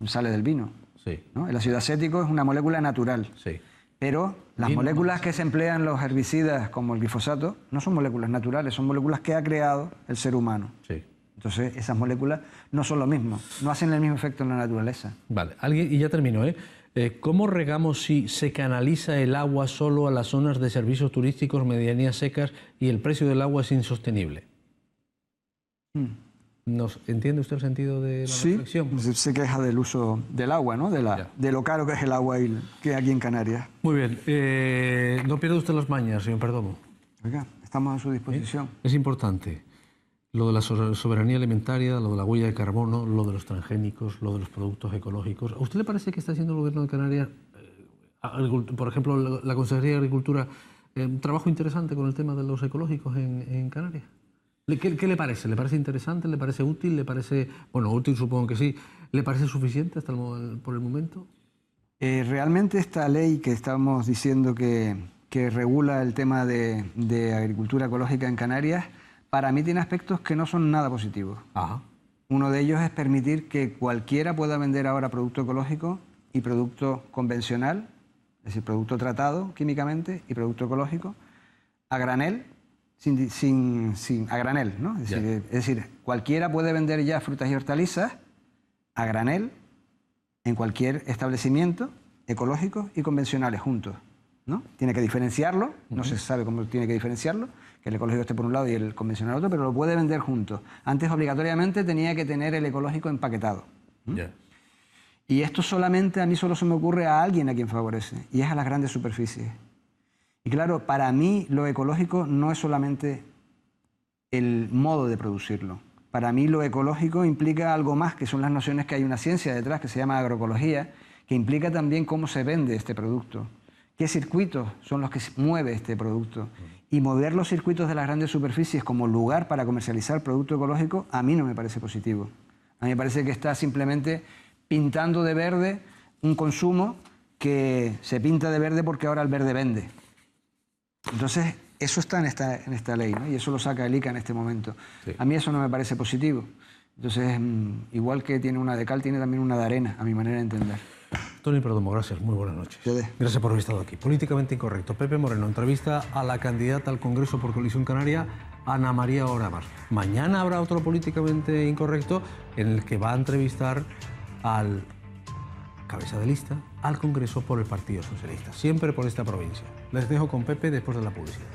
sale del vino. Sí. ¿No? El ácido acético es una molécula natural. Sí. Pero las moléculas que se emplean los herbicidas, como el glifosato, no son moléculas naturales, son moléculas que ha creado el ser humano. Sí. Entonces, esas moléculas no son lo mismo, no hacen el mismo efecto en la naturaleza. Vale, y ya termino, ¿cómo regamos si se canaliza el agua solo a las zonas de servicios turísticos, medianías secas y el precio del agua es insostenible? ¿Entiende usted el sentido de la reflexión? Sí, se queja del uso del agua, ¿no? De lo caro que es el agua que aquí en Canarias. Muy bien. No pierda usted las mañas, señor Perdomo. Oiga, estamos a su disposición. Es importante lo de la soberanía alimentaria, lo de la huella de carbono, lo de los transgénicos, lo de los productos ecológicos. ¿A usted le parece que está haciendo el Gobierno de Canarias, por ejemplo, la Consejería de Agricultura, un trabajo interesante con el tema de los ecológicos en Canarias? ¿Qué le parece? ¿Le parece interesante? ¿Le parece útil? ¿Le parece, bueno, útil supongo que sí? ¿Le parece suficiente por el momento? Realmente esta ley que estamos diciendo que regula el tema de agricultura ecológica en Canarias para mí tiene aspectos que no son nada positivos. Ajá. Uno de ellos es permitir que cualquiera pueda vender ahora producto ecológico y producto convencional, es decir, producto tratado químicamente y producto ecológico, a granel, a granel, ¿no? Es decir, cualquiera puede vender ya frutas y hortalizas a granel en cualquier establecimiento ecológico y convencionales juntos, ¿no? Tiene que diferenciarlo, no se sabe cómo tiene que diferenciarlo, que el ecológico esté por un lado y el convencional otro, pero lo puede vender juntos. Antes obligatoriamente tenía que tener el ecológico empaquetado. Y esto solamente, a mí solo se me ocurre a alguien a quien favorece, y es a las grandes superficies. Y claro, para mí lo ecológico no es solamente el modo de producirlo. Para mí lo ecológico implica algo más, que son las nociones que hay una ciencia detrás que se llama agroecología, que implica también cómo se vende este producto, qué circuitos son los que mueve este producto. Y mover los circuitos de las grandes superficies como lugar para comercializar producto ecológico, a mí no me parece positivo. A mí me parece que está simplemente pintando de verde un consumo que se pinta de verde porque ahora el verde vende. Entonces, eso está en esta ley, ¿no? Y eso lo saca el ICA en este momento. Sí. A mí eso no me parece positivo. Entonces, igual que tiene una de cal, tiene también una de arena, a mi manera de entender. Tony Perdomo, gracias. Muy buenas noches. Gracias por haber estado aquí. Políticamente Incorrecto. Pepe Moreno, entrevista a la candidata al Congreso por Coalición Canaria, Ana María Oramas. Mañana habrá otro Políticamente Incorrecto en el que va a entrevistar al cabeza de lista al Congreso por el Partido Socialista, siempre por esta provincia. Les dejo con Pepe después de la publicidad.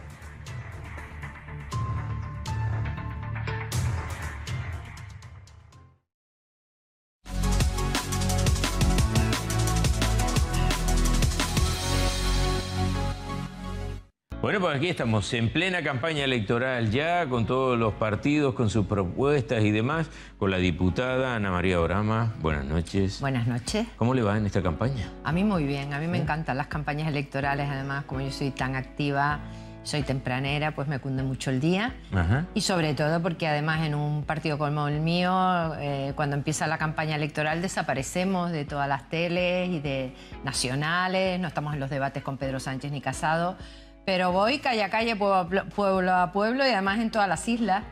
Bueno, pues aquí estamos en plena campaña electoral ya, con todos los partidos, con sus propuestas y demás, con la diputada Ana María Oramas. Buenas noches. Buenas noches. ¿Cómo le va en esta campaña? A mí muy bien, a mí me encantan las campañas electorales, además como yo soy tan activa, soy tempranera, pues me cunde mucho el día. Ajá. Y sobre todo porque además en un partido como el mío, cuando empieza la campaña electoral desaparecemos de todas las teles y de nacionales, no estamos en los debates con Pedro Sánchez ni Casado. Pero voy calle a calle, pueblo a pueblo y además en todas las islas.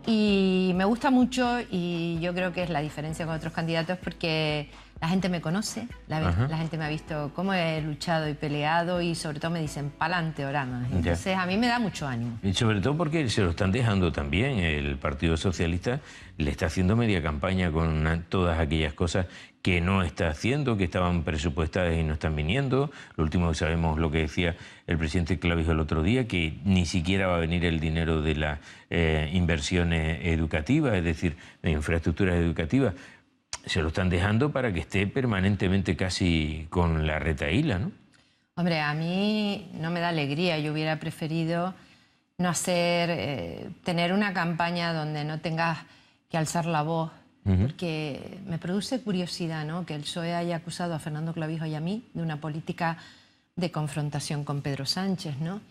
Y me gusta mucho y yo creo que es la diferencia con otros candidatos porque la gente me conoce, la gente me ha visto cómo he luchado y peleado y sobre todo me dicen pa'lante Oramas. Entonces a mí me da mucho ánimo. Y sobre todo porque se lo están dejando también. El Partido Socialista le está haciendo media campaña con todas aquellas cosas que no está haciendo, que estaban presupuestadas y no están viniendo. Lo último que sabemos, lo que decía el presidente Clavijo el otro día, que ni siquiera va a venir el dinero de las inversiones educativas, es decir, de infraestructuras educativas. Se lo están dejando para que esté permanentemente casi con la retahíla, ¿no? Hombre, a mí no me da alegría. Yo hubiera preferido no hacer, tener una campaña donde no tengas que alzar la voz, porque me produce curiosidad, ¿no?, que el PSOE haya acusado a Fernando Clavijo y a mí de una política de confrontación con Pedro Sánchez, ¿no?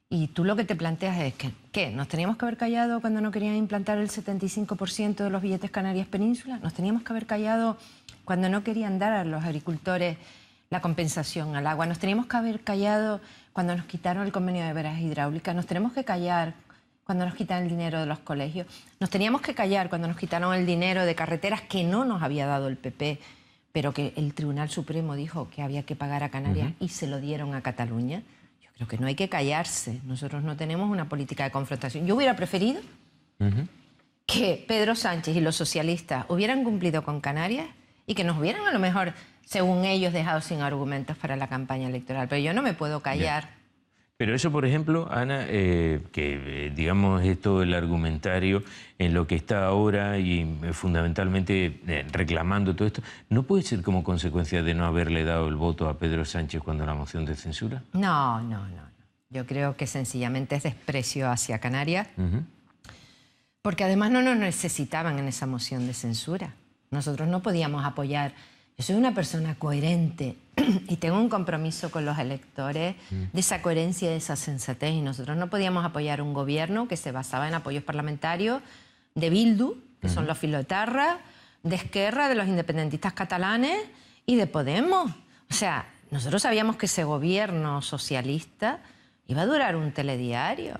Y tú lo que te planteas es que, ¿qué? ¿Nos teníamos que haber callado cuando no querían implantar el 75% de los billetes Canarias Península? ¿Nos teníamos que haber callado cuando no querían dar a los agricultores la compensación al agua? ¿Nos teníamos que haber callado cuando nos quitaron el convenio de veras hidráulicas? ¿Nos tenemos que callar cuando nos quitan el dinero de los colegios? ¿Nos teníamos que callar cuando nos quitaron el dinero de carreteras que no nos había dado el PP, pero que el Tribunal Supremo dijo que había que pagar a Canarias y se lo dieron a Cataluña? Yo creo que no hay que callarse. Nosotros no tenemos una política de confrontación. Yo hubiera preferido que Pedro Sánchez y los socialistas hubieran cumplido con Canarias y que nos hubieran a lo mejor, según ellos, dejado sin argumentos para la campaña electoral. Pero yo no me puedo callar. Pero eso, por ejemplo, Ana, digamos es todo el argumentario en lo que está ahora y fundamentalmente reclamando todo esto, ¿no puede ser como consecuencia de no haberle dado el voto a Pedro Sánchez cuando la moción de censura? No. Yo creo que sencillamente es desprecio hacia Canarias, porque además no nos necesitaban en esa moción de censura. Nosotros no podíamos apoyar. Yo soy una persona coherente y tengo un compromiso con los electores de esa coherencia y de esa sensatez. Y nosotros no podíamos apoyar un gobierno que se basaba en apoyos parlamentarios de Bildu, que son los filoetarras, de Esquerra, de los independentistas catalanes y de Podemos. O sea, nosotros sabíamos que ese gobierno socialista iba a durar un telediario.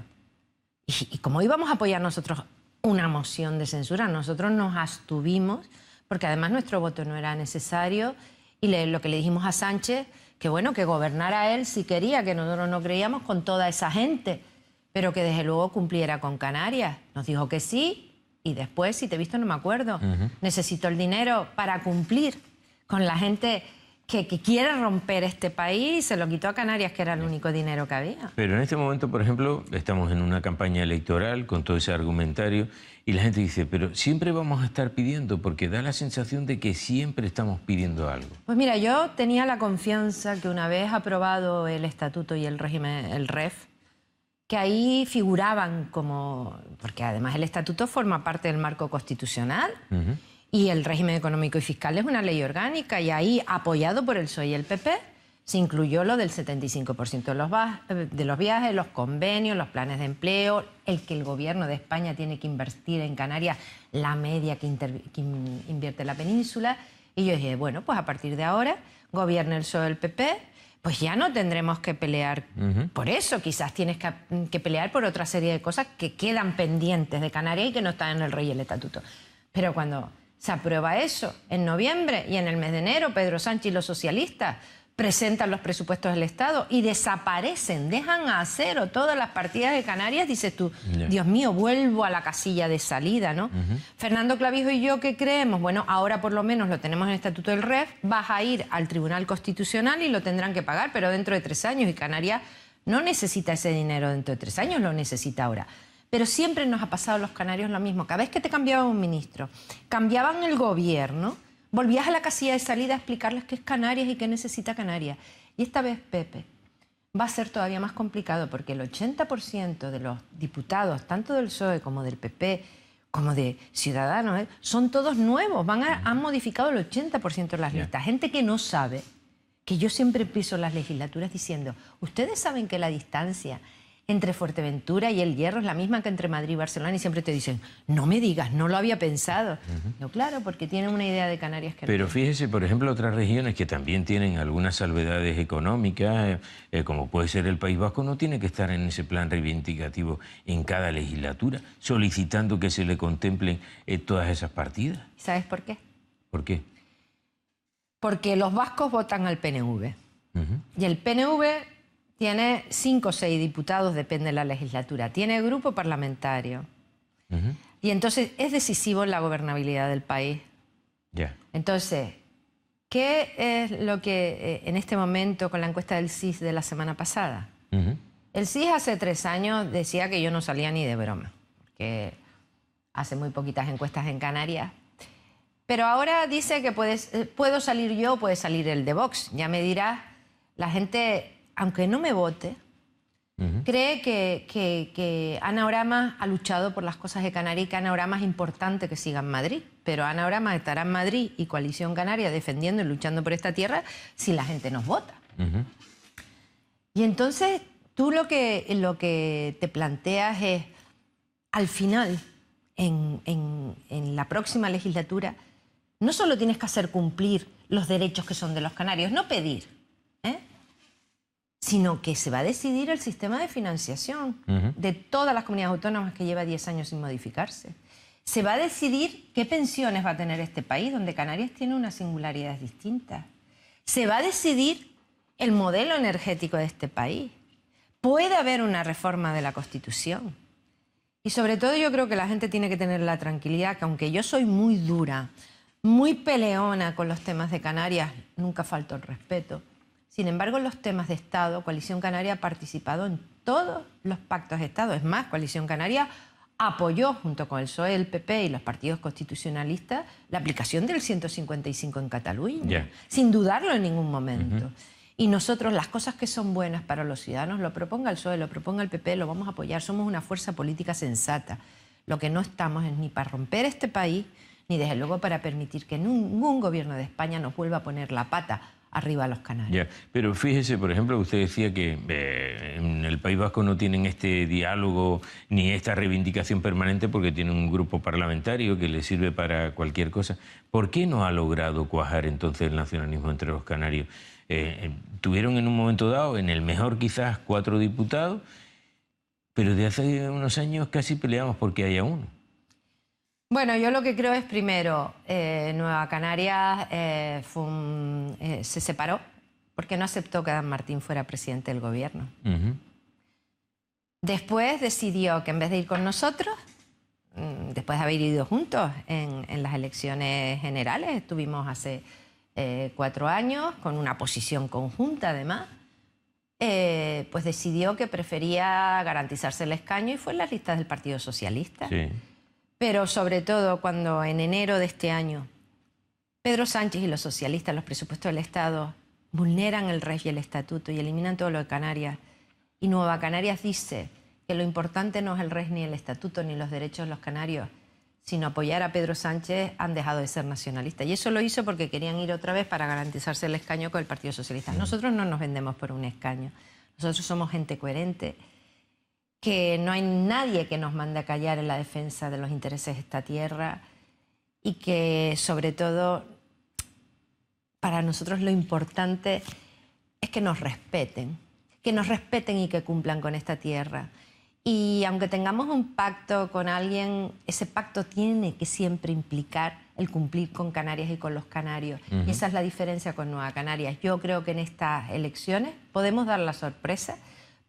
¿Y cómo íbamos a apoyar nosotros una moción de censura? Nosotros nos abstuvimos porque además nuestro voto no era necesario y lo que le dijimos a Sánchez, que bueno, que gobernara él si quería, que nosotros no creíamos con toda esa gente, pero que desde luego cumpliera con Canarias. Nos dijo que sí y después, si te he visto, no me acuerdo. Necesito el dinero para cumplir con la gente que quiere romper este país y se lo quitó a Canarias, que era el único dinero que había. Pero en este momento, por ejemplo, estamos en una campaña electoral con todo ese argumentario y la gente dice, pero siempre vamos a estar pidiendo, porque da la sensación de que siempre estamos pidiendo algo. Pues mira, yo tenía la confianza que una vez aprobado el estatuto y el régimen, el REF, que ahí figuraban como... Porque además el estatuto forma parte del marco constitucional. Y el régimen económico y fiscal es una ley orgánica y ahí, apoyado por el PSOE y el PP, se incluyó lo del 75% de los viajes, los convenios, los planes de empleo, el que el gobierno de España tiene que invertir en Canarias, la media que invierte la península. Y yo dije, bueno, pues a partir de ahora, gobierne el PSOE y el PP, pues ya no tendremos que pelear por eso. Quizás tienes que pelear por otra serie de cosas que quedan pendientes de Canarias y que no están en el REF y el estatuto. Pero cuando se aprueba eso en noviembre y en el mes de enero Pedro Sánchez y los socialistas presentan los presupuestos del Estado y desaparecen, dejan a cero todas las partidas de Canarias, dices tú, Dios mío, vuelvo a la casilla de salida, ¿no? Fernando Clavijo y yo, ¿qué creemos? Bueno, ahora por lo menos lo tenemos en el Estatuto del REF, vas a ir al Tribunal Constitucional y lo tendrán que pagar, pero dentro de 3 años, y Canarias no necesita ese dinero dentro de 3 años, lo necesita ahora. Pero siempre nos ha pasado a los canarios lo mismo. Cada vez que te cambiaba un ministro, cambiaban el gobierno, volvías a la casilla de salida a explicarles qué es Canarias y qué necesita Canarias. Y esta vez, Pepe, va a ser todavía más complicado porque el 80% de los diputados, tanto del PSOE como del PP, como de Ciudadanos, son todos nuevos. Han modificado el 80% de las listas. Gente que no sabe, que yo siempre piso las legislaturas diciendo, ustedes saben que la distancia entre Fuerteventura y El Hierro es la misma que entre Madrid y Barcelona, y siempre te dicen, no me digas, no lo había pensado. No, claro, porque tienen una idea de Canarias que Pero no. fíjese, por ejemplo, otras regiones que también tienen algunas salvedades económicas, como puede ser el País Vasco, no tiene que estar en ese plan reivindicativo en cada legislatura, solicitando que se le contemplen todas esas partidas. ¿Sabes por qué? ¿Por qué? Porque los vascos votan al PNV. Y el PNV tiene 5 o 6 diputados, depende de la legislatura. Tiene grupo parlamentario. Y entonces es decisivo en la gobernabilidad del país. Entonces, ¿qué es lo que en este momento con la encuesta del CIS de la semana pasada? El CIS hace 3 años decía que yo no salía ni de broma, porque hace muy poquitas encuestas en Canarias. Pero ahora dice que puedo salir yo, puede salir el de Vox. Ya me dirá, la gente, aunque no me vote, cree que Ana Oramas ha luchado por las cosas de Canarias y que Ana Oramas es importante que siga en Madrid. Pero Ana Oramas estará en Madrid y Coalición Canaria defendiendo y luchando por esta tierra si la gente nos vota. Y entonces tú lo que te planteas es, al final, en la próxima legislatura, no solo tienes que hacer cumplir los derechos que son de los canarios, no pedir, sino que se va a decidir el sistema de financiación de todas las comunidades autónomas que lleva 10 años sin modificarse. Se va a decidir qué pensiones va a tener este país, donde Canarias tiene unas singularidades distintas. Se va a decidir el modelo energético de este país. Puede haber una reforma de la Constitución. Y sobre todo yo creo que la gente tiene que tener la tranquilidad que aunque yo soy muy dura, muy peleona con los temas de Canarias, nunca falto el respeto. Sin embargo, en los temas de Estado, Coalición Canaria ha participado en todos los pactos de Estado. Es más, Coalición Canaria apoyó, junto con el PSOE, el PP y los partidos constitucionalistas, la aplicación del 155 en Cataluña, sin dudarlo en ningún momento. Y nosotros, las cosas que son buenas para los ciudadanos, lo proponga el PSOE, lo proponga el PP, lo vamos a apoyar. Somos una fuerza política sensata. Lo que no estamos es ni para romper este país, ni desde luego para permitir que ningún gobierno de España nos vuelva a poner la pata arriba a los canarios. Pero fíjese, por ejemplo, usted decía que en el País Vasco no tienen este diálogo ni esta reivindicación permanente porque tienen un grupo parlamentario que les sirve para cualquier cosa. ¿Por qué no ha logrado cuajar entonces el nacionalismo entre los canarios? Tuvieron en un momento dado, en el mejor quizás, 4 diputados, pero de hace unos años casi peleamos porque haya uno. Bueno, yo lo que creo es, primero, Nueva Canarias se separó porque no aceptó que Dan Martín fuera presidente del gobierno. Después decidió que en vez de ir con nosotros, después de haber ido juntos en las elecciones generales, estuvimos hace 4 años con una posición conjunta además, pues decidió que prefería garantizarse el escaño y fue en las listas del Partido Socialista. Sí. Pero sobre todo cuando en enero de este año Pedro Sánchez y los socialistas, los presupuestos del Estado, vulneran el REF y el Estatuto y eliminan todo lo de Canarias, y Nueva Canarias dice que lo importante no es el REF ni el Estatuto ni los derechos de los canarios, sino apoyar a Pedro Sánchez, han dejado de ser nacionalistas. Y eso lo hizo porque querían ir otra vez para garantizarse el escaño con el Partido Socialista. Nosotros no nos vendemos por un escaño. Nosotros somos gente coherente, que no hay nadie que nos mande a callar en la defensa de los intereses de esta tierra y que, sobre todo, para nosotros lo importante es que nos respeten y que cumplan con esta tierra. Y aunque tengamos un pacto con alguien, ese pacto tiene que siempre implicar el cumplir con Canarias y con los canarios. Y esa es la diferencia con Nueva Canarias. Yo creo que en estas elecciones podemos dar la sorpresa,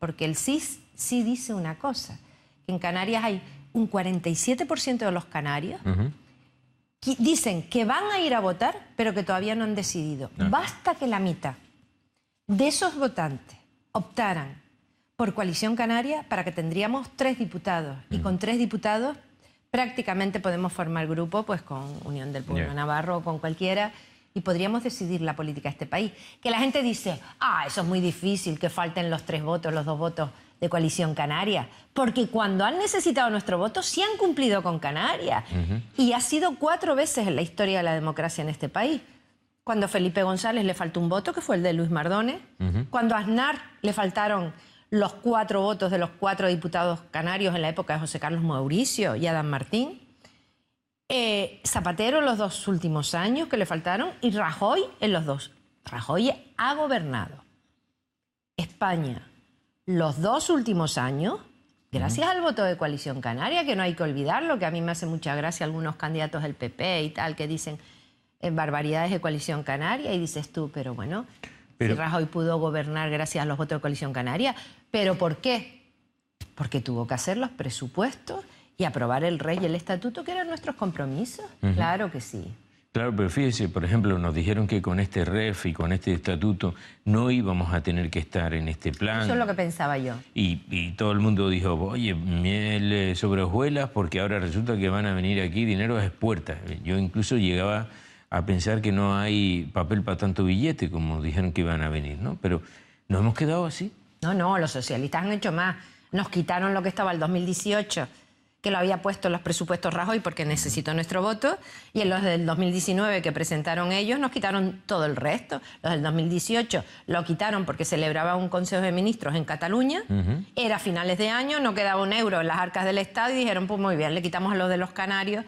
porque el CIS sí dice una cosa, que en Canarias hay un 47% de los canarios que dicen que van a ir a votar, pero que todavía no han decidido. Basta que la mitad de esos votantes optaran por Coalición Canaria para que tendríamos 3 diputados. Y con 3 diputados prácticamente podemos formar grupo pues con Unión del Pueblo Navarro o con cualquiera y podríamos decidir la política de este país. Que la gente dice, eso es muy difícil, que falten los 3 votos, los 2 votos de Coalición Canaria. Porque cuando han necesitado nuestro voto, sí han cumplido con Canarias. Y ha sido 4 veces en la historia de la democracia en este país. Cuando a Felipe González le faltó un voto, que fue el de Luis Mardones. Cuando a Aznar le faltaron los 4 votos de los 4 diputados canarios en la época de José Carlos Mauricio y Adán Martín. Zapatero en los 2 últimos años que le faltaron y Rajoy en los 2. Rajoy ha gobernado España los 2 últimos años gracias al voto de Coalición Canaria, que no hay que olvidarlo, que a mí me hace mucha gracia algunos candidatos del PP y tal que dicen barbaridades de Coalición Canaria y dices tú, pero bueno, si Rajoy pudo gobernar gracias a los votos de Coalición Canaria, ¿pero por qué? Porque tuvo que hacer los presupuestos y aprobar el REF y el Estatuto, que eran nuestros compromisos. Claro que sí. Claro, pero fíjese, por ejemplo, nos dijeron que con este REF y con este Estatuto no íbamos a tener que estar en este plan. Eso es lo que pensaba yo. Y todo el mundo dijo, oye, miel sobre hojuelas, porque ahora resulta que van a venir aquí dinero a expuertas. Yo incluso llegaba a pensar que no hay papel para tanto billete, como dijeron que iban a venir, ¿no? Pero ¿nos hemos quedado así? No, los socialistas han hecho más. Nos quitaron lo que estaba el 2018, que lo había puesto en los presupuestos Rajoy porque necesitó nuestro voto, y en los del 2019 que presentaron ellos nos quitaron todo el resto. Los del 2018 lo quitaron porque celebraba un Consejo de Ministros en Cataluña, era finales de año, no quedaba un euro en las arcas del Estado y dijeron, pues muy bien, le quitamos a los de los canarios.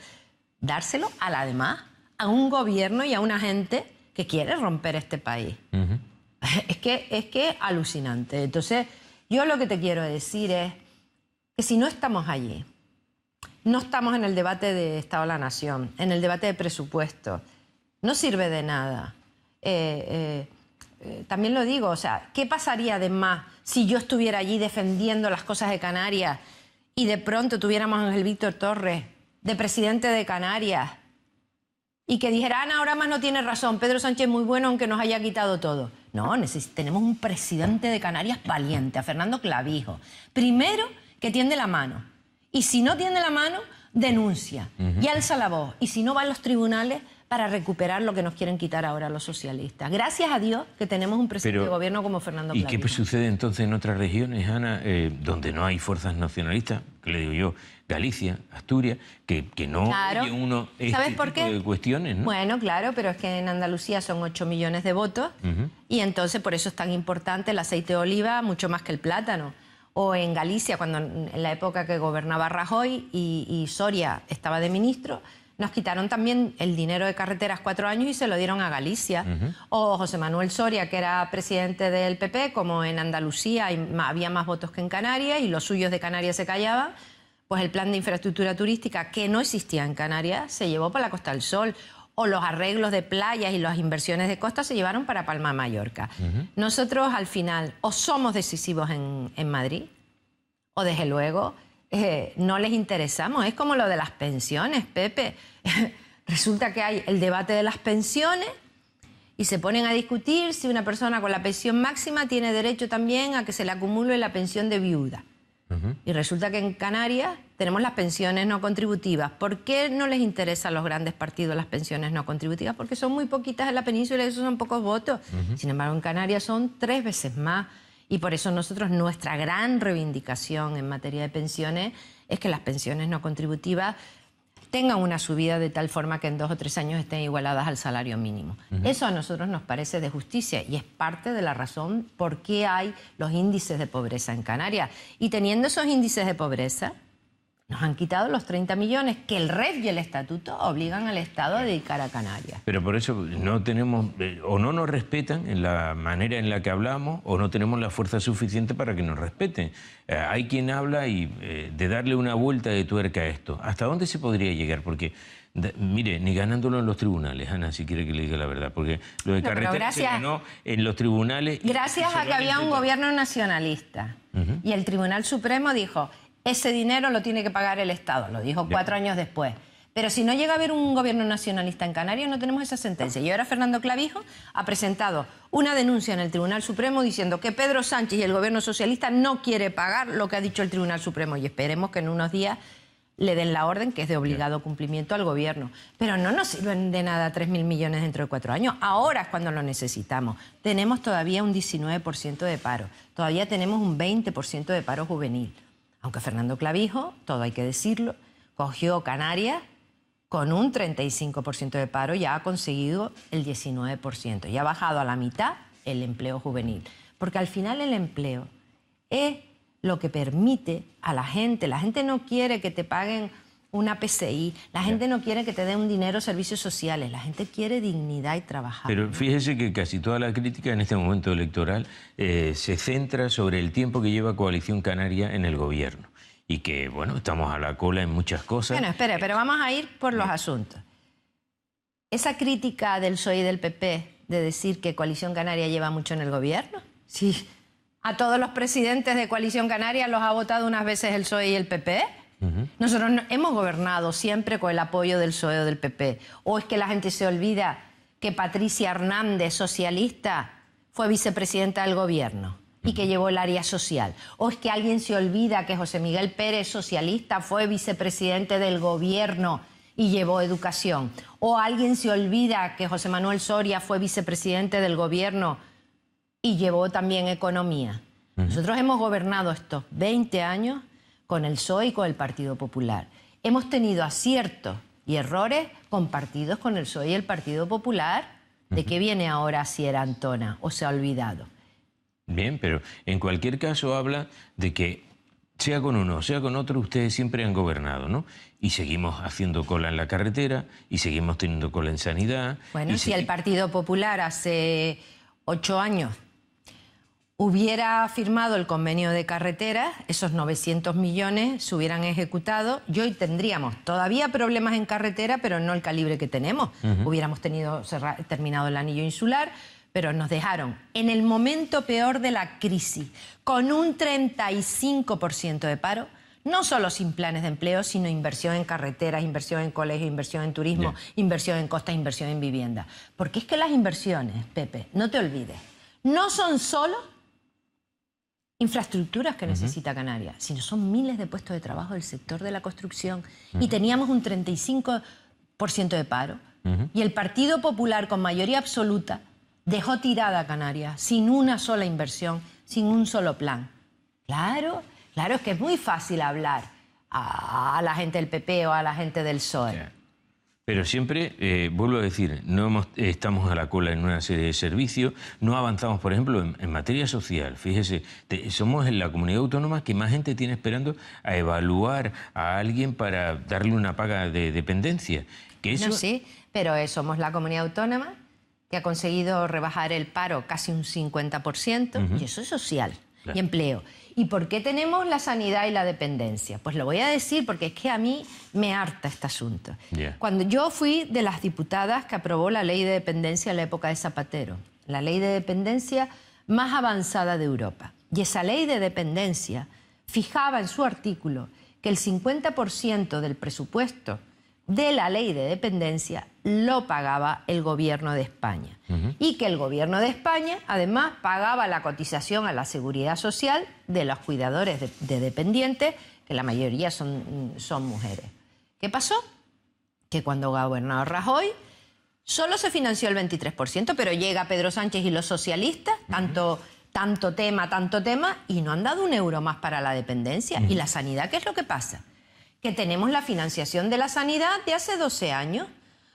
Dárselo además a un gobierno y a una gente que quiere romper este país. Es que es alucinante. Entonces, yo lo que te quiero decir es que si no estamos allí, no estamos en el debate de Estado de la Nación, en el debate de presupuesto, no sirve de nada. También lo digo, o sea, ¿qué pasaría además si yo estuviera allí defendiendo las cosas de Canarias y de pronto tuviéramos a Ángel Víctor Torres de presidente de Canarias y que dijera, ahora más no tiene razón, Pedro Sánchez es muy bueno aunque nos haya quitado todo? No, tenemos un presidente de Canarias valiente, a Fernando Clavijo. Primero, que tiende la mano. Y si no tiende la mano, denuncia y alza la voz. Y si no, va a los tribunales para recuperar lo que nos quieren quitar ahora los socialistas. Gracias a Dios que tenemos un presidente de gobierno como Fernando Clavijo. ¿Y qué sucede entonces en otras regiones, Ana, donde no hay fuerzas nacionalistas? Que le digo yo, Galicia, Asturias, que no oye uno ¿Sabes por qué? Tipo de cuestiones, ¿no? Bueno, claro, pero es que en Andalucía son 8 millones de votos y entonces por eso es tan importante el aceite de oliva, mucho más que el plátano. O en Galicia, cuando en la época que gobernaba Rajoy y Soria estaba de ministro, Nos quitaron también el dinero de carreteras 4 años y se lo dieron a Galicia. O José Manuel Soria, que era presidente del PP, como en Andalucía había más votos que en Canarias y los suyos de Canarias se callaban, pues el plan de infraestructura turística, que no existía en Canarias, se llevó para la Costa del Sol. O los arreglos de playas y las inversiones de costa se llevaron para Palma de Mallorca. Nosotros, al final, o somos decisivos en Madrid, o desde luego no les interesamos. Es como lo de las pensiones, Pepe. Resulta que hay el debate de las pensiones y se ponen a discutir si una persona con la pensión máxima tiene derecho también a que se le acumule la pensión de viuda. Y resulta que en Canarias tenemos las pensiones no contributivas. ¿Por qué no les interesa a los grandes partidos las pensiones no contributivas? Porque son muy poquitas en la península y esos son pocos votos. Sin embargo, en Canarias son 3 veces más. Y por eso nosotros, nuestra gran reivindicación en materia de pensiones es que las pensiones no contributivas tengan una subida de tal forma que en 2 o 3 años estén igualadas al salario mínimo. Eso a nosotros nos parece de justicia y es parte de la razón por qué hay los índices de pobreza en Canarias. Y teniendo esos índices de pobreza, nos han quitado los 30 millones que el REF y el Estatuto obligan al Estado a dedicar a Canarias. Pero por eso no tenemos, o no nos respetan en la manera en la que hablamos, o no tenemos la fuerza suficiente para que nos respeten. Hay quien habla de darle una vuelta de tuerca a esto. ¿Hasta dónde se podría llegar? Porque, mire, ni ganándolo en los tribunales, Ana, si quiere que le diga la verdad, porque lo de carretera se ganó en los tribunales. Gracias a que había un gobierno nacionalista. Y el Tribunal Supremo dijo: ese dinero lo tiene que pagar el Estado. Lo dijo 4 años después. Pero si no llega a haber un gobierno nacionalista en Canarias, no tenemos esa sentencia. Y ahora Fernando Clavijo ha presentado una denuncia en el Tribunal Supremo diciendo que Pedro Sánchez y el gobierno socialista no quiere pagar lo que ha dicho el Tribunal Supremo. Y esperemos que en unos días le den la orden, que es de obligado cumplimiento al gobierno. Pero no nos sirven de nada 3.000 millones dentro de 4 años. Ahora es cuando lo necesitamos. Tenemos todavía un 19% de paro. Todavía tenemos un 20% de paro juvenil. Aunque Fernando Clavijo, todo hay que decirlo, cogió Canarias con un 35% de paro, ya ha conseguido el 19%. Y ha bajado a la mitad el empleo juvenil. Porque al final el empleo es lo que permite a la gente. La gente no quiere que te paguen una PCI, la gente no quiere que te den un dinero servicios sociales, la gente quiere dignidad y trabajar. Pero fíjese que casi toda la crítica en este momento electoral se centra sobre el tiempo que lleva Coalición Canaria en el gobierno y que, bueno, estamos a la cola en muchas cosas. Bueno, espere, pero vamos a ir por los asuntos. Esa crítica del PSOE y del PP de decir que Coalición Canaria lleva mucho en el gobierno, sí, a todos los presidentes de Coalición Canaria los ha votado unas veces el PSOE y el PP. Nosotros hemos gobernado siempre con el apoyo del PSOE o del PP. ¿O es que la gente se olvida que Patricia Hernández, socialista, fue vicepresidenta del gobierno y que llevó el área social? ¿O es que alguien se olvida que José Miguel Pérez, socialista, fue vicepresidente del gobierno y llevó educación? ¿O alguien se olvida que José Manuel Soria fue vicepresidente del gobierno y llevó también economía? Nosotros hemos gobernado estos 20 años con el PSOE y con el Partido Popular. Hemos tenido aciertos y errores compartidos con el PSOE y el Partido Popular. ¿De qué viene ahora Sierra Antona o se ha olvidado? Bien, pero en cualquier caso habla de que sea con uno, sea con otro, ustedes siempre han gobernado, ¿no? Y seguimos haciendo cola en la carretera y seguimos teniendo cola en sanidad. Bueno, si el Partido Popular hace 8 años hubiera firmado el convenio de carreteras, esos 900 millones se hubieran ejecutado y hoy tendríamos todavía problemas en carretera, pero no el calibre que tenemos. Hubiéramos terminado el anillo insular, pero nos dejaron en el momento peor de la crisis, con un 35% de paro, no solo sin planes de empleo, sino inversión en carreteras, inversión en colegios, inversión en turismo, inversión en costas, inversión en vivienda. Porque es que las inversiones, Pepe, no te olvides, no son solo infraestructuras que necesita Canarias, sino son miles de puestos de trabajo del sector de la construcción. Y teníamos un 35% de paro. Y el Partido Popular, con mayoría absoluta, dejó tirada a Canarias sin una sola inversión, sin un solo plan. Claro, claro, es que es muy fácil hablar a la gente del PP o a la gente del PSOE. Pero siempre, vuelvo a decir, estamos a la cola en una serie de servicios, no avanzamos, por ejemplo, en materia social. Fíjese, somos la comunidad autónoma que más gente tiene esperando a evaluar a alguien para darle una paga de dependencia. Que eso... No, sí, pero somos la comunidad autónoma que ha conseguido rebajar el paro casi un 50%, y eso es social, y empleo. ¿Y por qué tenemos la sanidad y la dependencia? Pues lo voy a decir porque es que a mí me harta este asunto. Cuando yo fui de las diputadas que aprobó la ley de dependencia en la época de Zapatero, la ley de dependencia más avanzada de Europa. Y esa ley de dependencia fijaba en su artículo que el 50% del presupuesto de la ley de dependencia lo pagaba el gobierno de España. Y que el gobierno de España, además, pagaba la cotización a la seguridad social de los cuidadores de dependientes, que la mayoría son mujeres. ¿Qué pasó? Que cuando gobernó Rajoy, solo se financió el 23%, pero llega Pedro Sánchez y los socialistas, tanto tema, y no han dado un euro más para la dependencia. ¿Y la sanidad qué es lo que pasa? Que tenemos la financiación de la sanidad de hace 12 años,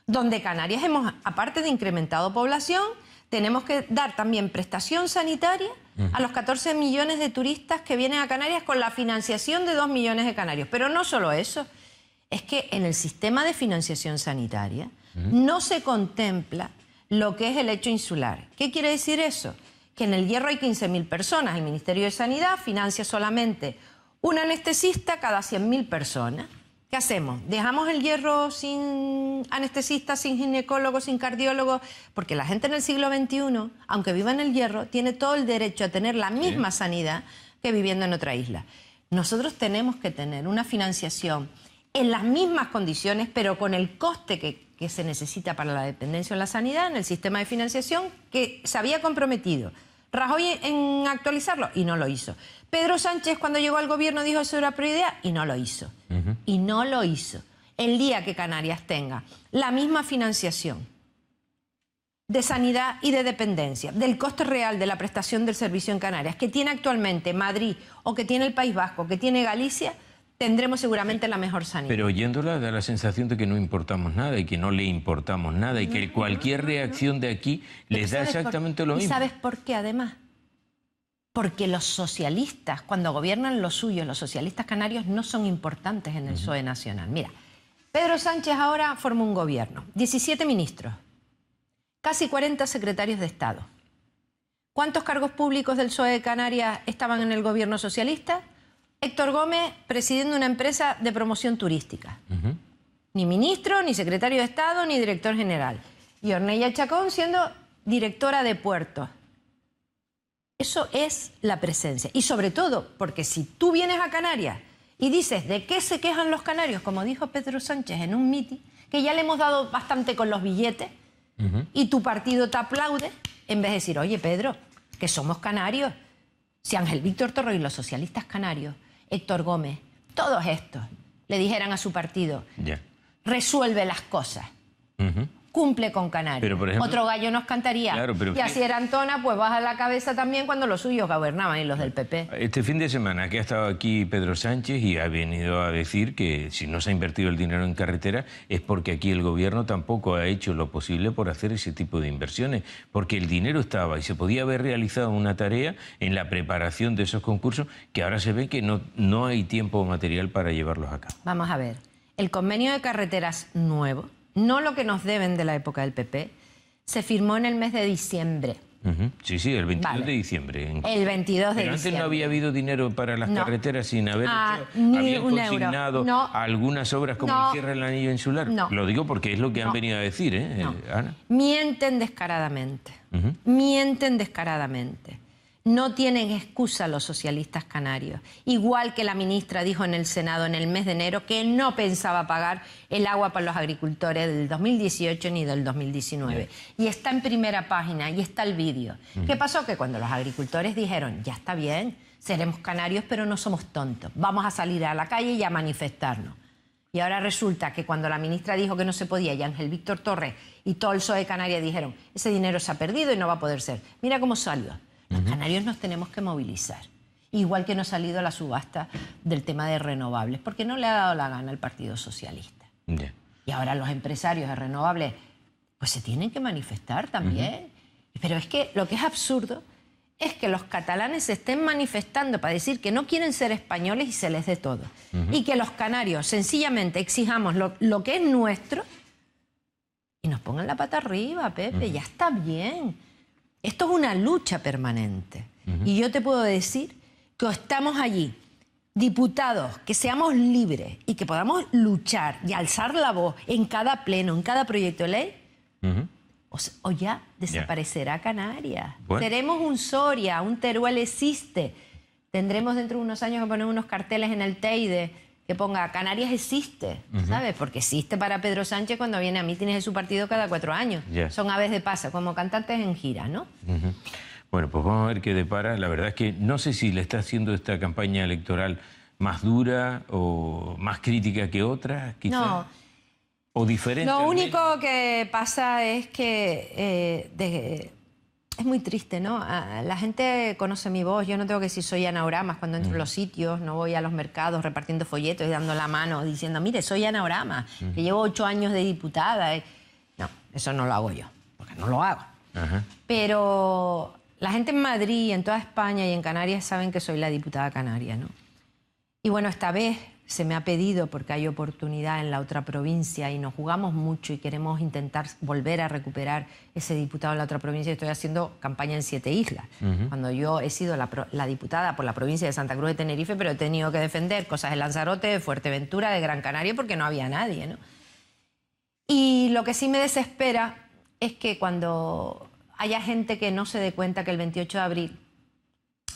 donde Canarias hemos, aparte de incrementado población, tenemos que dar también prestación sanitaria a los 14 millones de turistas que vienen a Canarias con la financiación de 2 millones de canarios. Pero no solo eso, es que en el sistema de financiación sanitaria no se contempla lo que es el hecho insular. ¿Qué quiere decir eso? Que en el Hierro hay 15.000 personas. El Ministerio de Sanidad financia solamente un anestesista cada 100.000 personas. ¿Qué hacemos? ¿Dejamos el Hierro sin anestesista, sin ginecólogo, sin cardiólogo? Porque la gente en el siglo XXI, aunque viva en el Hierro, tiene todo el derecho a tener la misma sanidad que viviendo en otra isla. Nosotros tenemos que tener una financiación en las mismas condiciones, pero con el coste que se necesita para la dependencia en la sanidad, en el sistema de financiación que se había comprometido Rajoy en actualizarlo, y no lo hizo. Pedro Sánchez, cuando llegó al gobierno, dijo eso era prioridad, y no lo hizo. Y no lo hizo. El día que Canarias tenga la misma financiación de sanidad y de dependencia, del coste real de la prestación del servicio en Canarias, que tiene actualmente Madrid, o que tiene el País Vasco, o que tiene Galicia, tendremos seguramente la mejor sanidad. Pero oyéndola da la sensación de que no importamos nada y que no le importamos nada y que cualquier reacción de aquí les da exactamente lo mismo. ¿Y sabes por qué, además? Porque los socialistas, cuando gobiernan los suyos, los socialistas canarios no son importantes en el PSOE nacional. Mira, Pedro Sánchez ahora forma un gobierno, 17 ministros, casi 40 secretarios de Estado. ¿Cuántos cargos públicos del PSOE de Canarias estaban en el gobierno socialista? Héctor Gómez presidiendo una empresa de promoción turística. Ni ministro, ni secretario de Estado, ni director general. Y Ornella Chacón siendo directora de puertos. Eso es la presencia. Y sobre todo, porque si tú vienes a Canarias y dices de qué se quejan los canarios, como dijo Pedro Sánchez en un mitin, que ya le hemos dado bastante con los billetes, y tu partido te aplaude, en vez de decir, oye Pedro, que somos canarios. Si Ángel Víctor Torres y los socialistas canarios, Héctor Gómez, todos estos, le dijeran a su partido, resuelve las cosas, cumple con Canarias. Pero, por ejemplo, otro gallo nos cantaría. Claro, pero y así era Antona, pues baja la cabeza también cuando los suyos gobernaban y los del PP. Este fin de semana que ha estado aquí Pedro Sánchez y ha venido a decir que si no se ha invertido el dinero en carretera es porque aquí el gobierno tampoco ha hecho lo posible por hacer ese tipo de inversiones, porque el dinero estaba y se podía haber realizado una tarea en la preparación de esos concursos que ahora se ve que no hay tiempo material para llevarlos a cabo. Vamos a ver, el convenio de carreteras nuevo, no lo que nos deben de la época del PP, se firmó en el mes de diciembre. Sí, sí, el 22 de diciembre. El 22 de diciembre. Pero antes no había habido dinero para las carreteras sin haber hecho, ni habían un consignado euro. algunas obras como el cierre del anillo insular. Lo digo porque es lo que han venido a decir, Ana. Mienten descaradamente. Mienten descaradamente. No tienen excusa los socialistas canarios. Igual que la ministra dijo en el Senado en el mes de enero que no pensaba pagar el agua para los agricultores del 2018 ni del 2019. Y está en primera página y está el vídeo. ¿Qué pasó? Que cuando los agricultores dijeron, ya está bien, seremos canarios pero no somos tontos, vamos a salir a la calle y a manifestarnos. Y ahora resulta que cuando la ministra dijo que no se podía y Ángel Víctor Torres y todo el PSOE de Canarias dijeron, ese dinero se ha perdido y no va a poder ser. Mira cómo salió. Los canarios nos tenemos que movilizar. Igual que no ha salido la subasta del tema de renovables, porque no le ha dado la gana al Partido Socialista. Y ahora los empresarios de renovables pues se tienen que manifestar también. Pero es que lo que es absurdo es que los catalanes se estén manifestando para decir que no quieren ser españoles y se les dé todo. Y que los canarios sencillamente exijamos lo que es nuestro y nos pongan la pata arriba, Pepe, ya está bien. Esto es una lucha permanente. Y yo te puedo decir que estamos allí, diputados, que seamos libres y que podamos luchar y alzar la voz en cada pleno, en cada proyecto de ley, o ya desaparecerá Canarias. Bueno. Seremos un Soria, un Teruel existe. Tendremos dentro de unos años que poner unos carteles en el Teide que ponga Canarias existe, ¿sabes? Porque existe para Pedro Sánchez cuando viene a mítines de su partido cada 4 años. Son aves de paso, como cantantes en gira, ¿no? Bueno, pues vamos a ver qué depara. La verdad es que no sé si le está haciendo esta campaña electoral más dura o más crítica que otra, quizás. No. O diferente. Lo único que pasa es que es muy triste, ¿no? La gente conoce mi voz. Yo no tengo que decir soy Ana Oramas cuando entro a los sitios, no voy a los mercados repartiendo folletos y dando la mano diciendo, mire, soy Ana Oramas, que llevo 8 años de diputada. No, eso no lo hago yo, porque no lo hago. Pero la gente en Madrid, en toda España y en Canarias saben que soy la diputada canaria, ¿no? Y bueno, esta vez se me ha pedido, porque hay oportunidad en la otra provincia y nos jugamos mucho y queremos intentar volver a recuperar ese diputado en la otra provincia. Estoy haciendo campaña en 7 islas. Cuando yo he sido la diputada por la provincia de Santa Cruz de Tenerife, pero he tenido que defender cosas de Lanzarote, de Fuerteventura, de Gran Canaria, porque no había nadie, ¿no? Y lo que sí me desespera es que cuando haya gente que no se dé cuenta que el 28 de abril,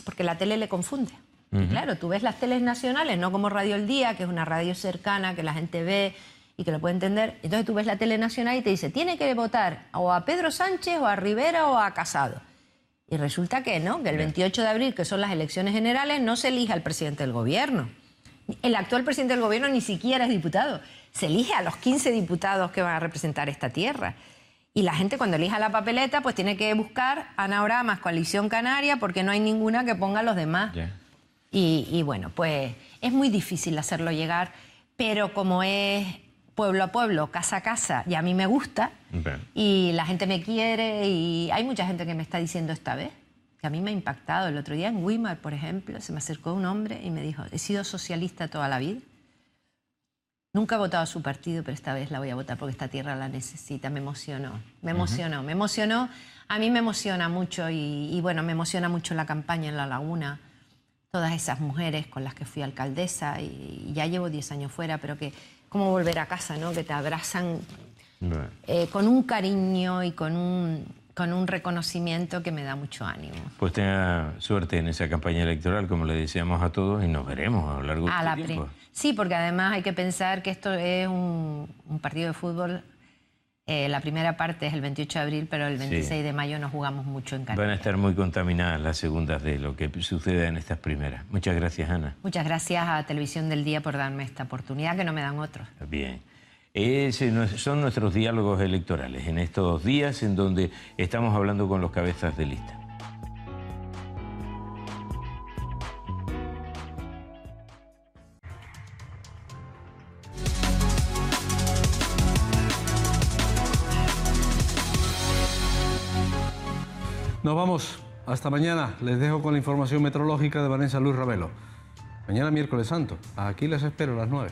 porque la tele le confunde. Y claro, tú ves las teles nacionales, no como Radio El Día, que es una radio cercana, que la gente ve y que lo puede entender. Entonces tú ves la tele nacional y te dice, tiene que votar o a Pedro Sánchez, o a Rivera, o a Casado. Y resulta que no, que el 28 de abril, que son las elecciones generales, no se elige al presidente del gobierno. El actual presidente del gobierno ni siquiera es diputado. Se elige a los 15 diputados que van a representar esta tierra. Y la gente cuando elija la papeleta, pues tiene que buscar Ana Oramas, Coalición Canaria, porque no hay ninguna que ponga a los demás. Y bueno, pues es muy difícil hacerlo llegar, pero como es pueblo a pueblo, casa a casa, y a mí me gusta, y la gente me quiere, y hay mucha gente que me está diciendo esta vez, que a mí me ha impactado. El otro día en Weimar, por ejemplo, se me acercó un hombre y me dijo, he sido socialista toda la vida, nunca he votado a su partido, pero esta vez la voy a votar porque esta tierra la necesita. Me emocionó, me emocionó, me emocionó. A mí me emociona mucho, y bueno, me emociona mucho la campaña en La Laguna, todas esas mujeres con las que fui alcaldesa, y ya llevo 10 años fuera, pero que como volver a casa, ¿no? Que te abrazan con un cariño y con un reconocimiento que me da mucho ánimo. Pues tenga suerte en esa campaña electoral, como le deseamos a todos, y nos veremos a lo largo de este tiempo. Sí, porque además hay que pensar que esto es un partido de fútbol. La primera parte es el 28 de abril, pero el 26 de mayo nos jugamos mucho en Canarias. Van a estar muy contaminadas las segundas de lo que suceda en estas primeras. Muchas gracias, Ana. Muchas gracias a Televisión del Día por darme esta oportunidad, que no me dan otros. Bien. Son nuestros diálogos electorales en estos días en donde estamos hablando con los cabezas de lista. Nos vamos. Hasta mañana. Les dejo con la información meteorológica de Vanessa Luis Ravelo. Mañana miércoles santo. Aquí les espero a las 9.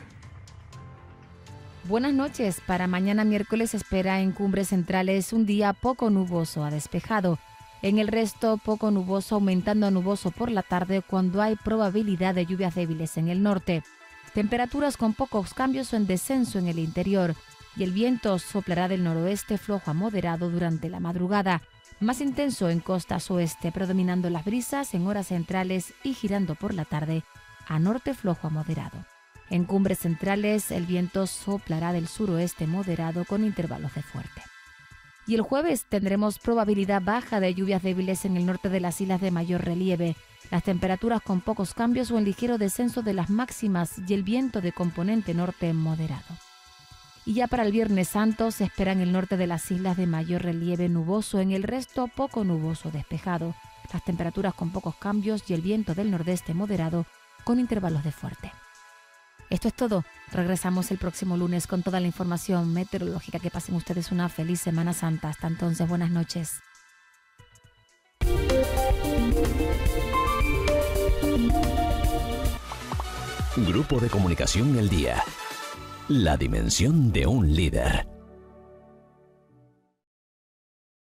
Buenas noches. Para mañana miércoles se espera en Cumbres Centrales un día poco nuboso a despejado. En el resto, poco nuboso aumentando a nuboso por la tarde cuando hay probabilidad de lluvias débiles en el norte. Temperaturas con pocos cambios o en descenso en el interior. Y el viento soplará del noroeste flojo a moderado durante la madrugada. Más intenso en costas oeste, predominando las brisas en horas centrales y girando por la tarde a norte flojo a moderado. En Cumbres Centrales el viento soplará del suroeste moderado con intervalos de fuerte. Y el jueves tendremos probabilidad baja de lluvias débiles en el norte de las islas de mayor relieve, las temperaturas con pocos cambios o en ligero descenso de las máximas y el viento de componente norte moderado. Y ya para el Viernes Santo se espera en el norte de las islas de mayor relieve nuboso, en el resto poco nuboso despejado, las temperaturas con pocos cambios y el viento del nordeste moderado con intervalos de fuerte. Esto es todo. Regresamos el próximo lunes con toda la información meteorológica. Que pasen ustedes una feliz Semana Santa. Hasta entonces, buenas noches. Grupo de Comunicación El Día. La dimensión de un líder.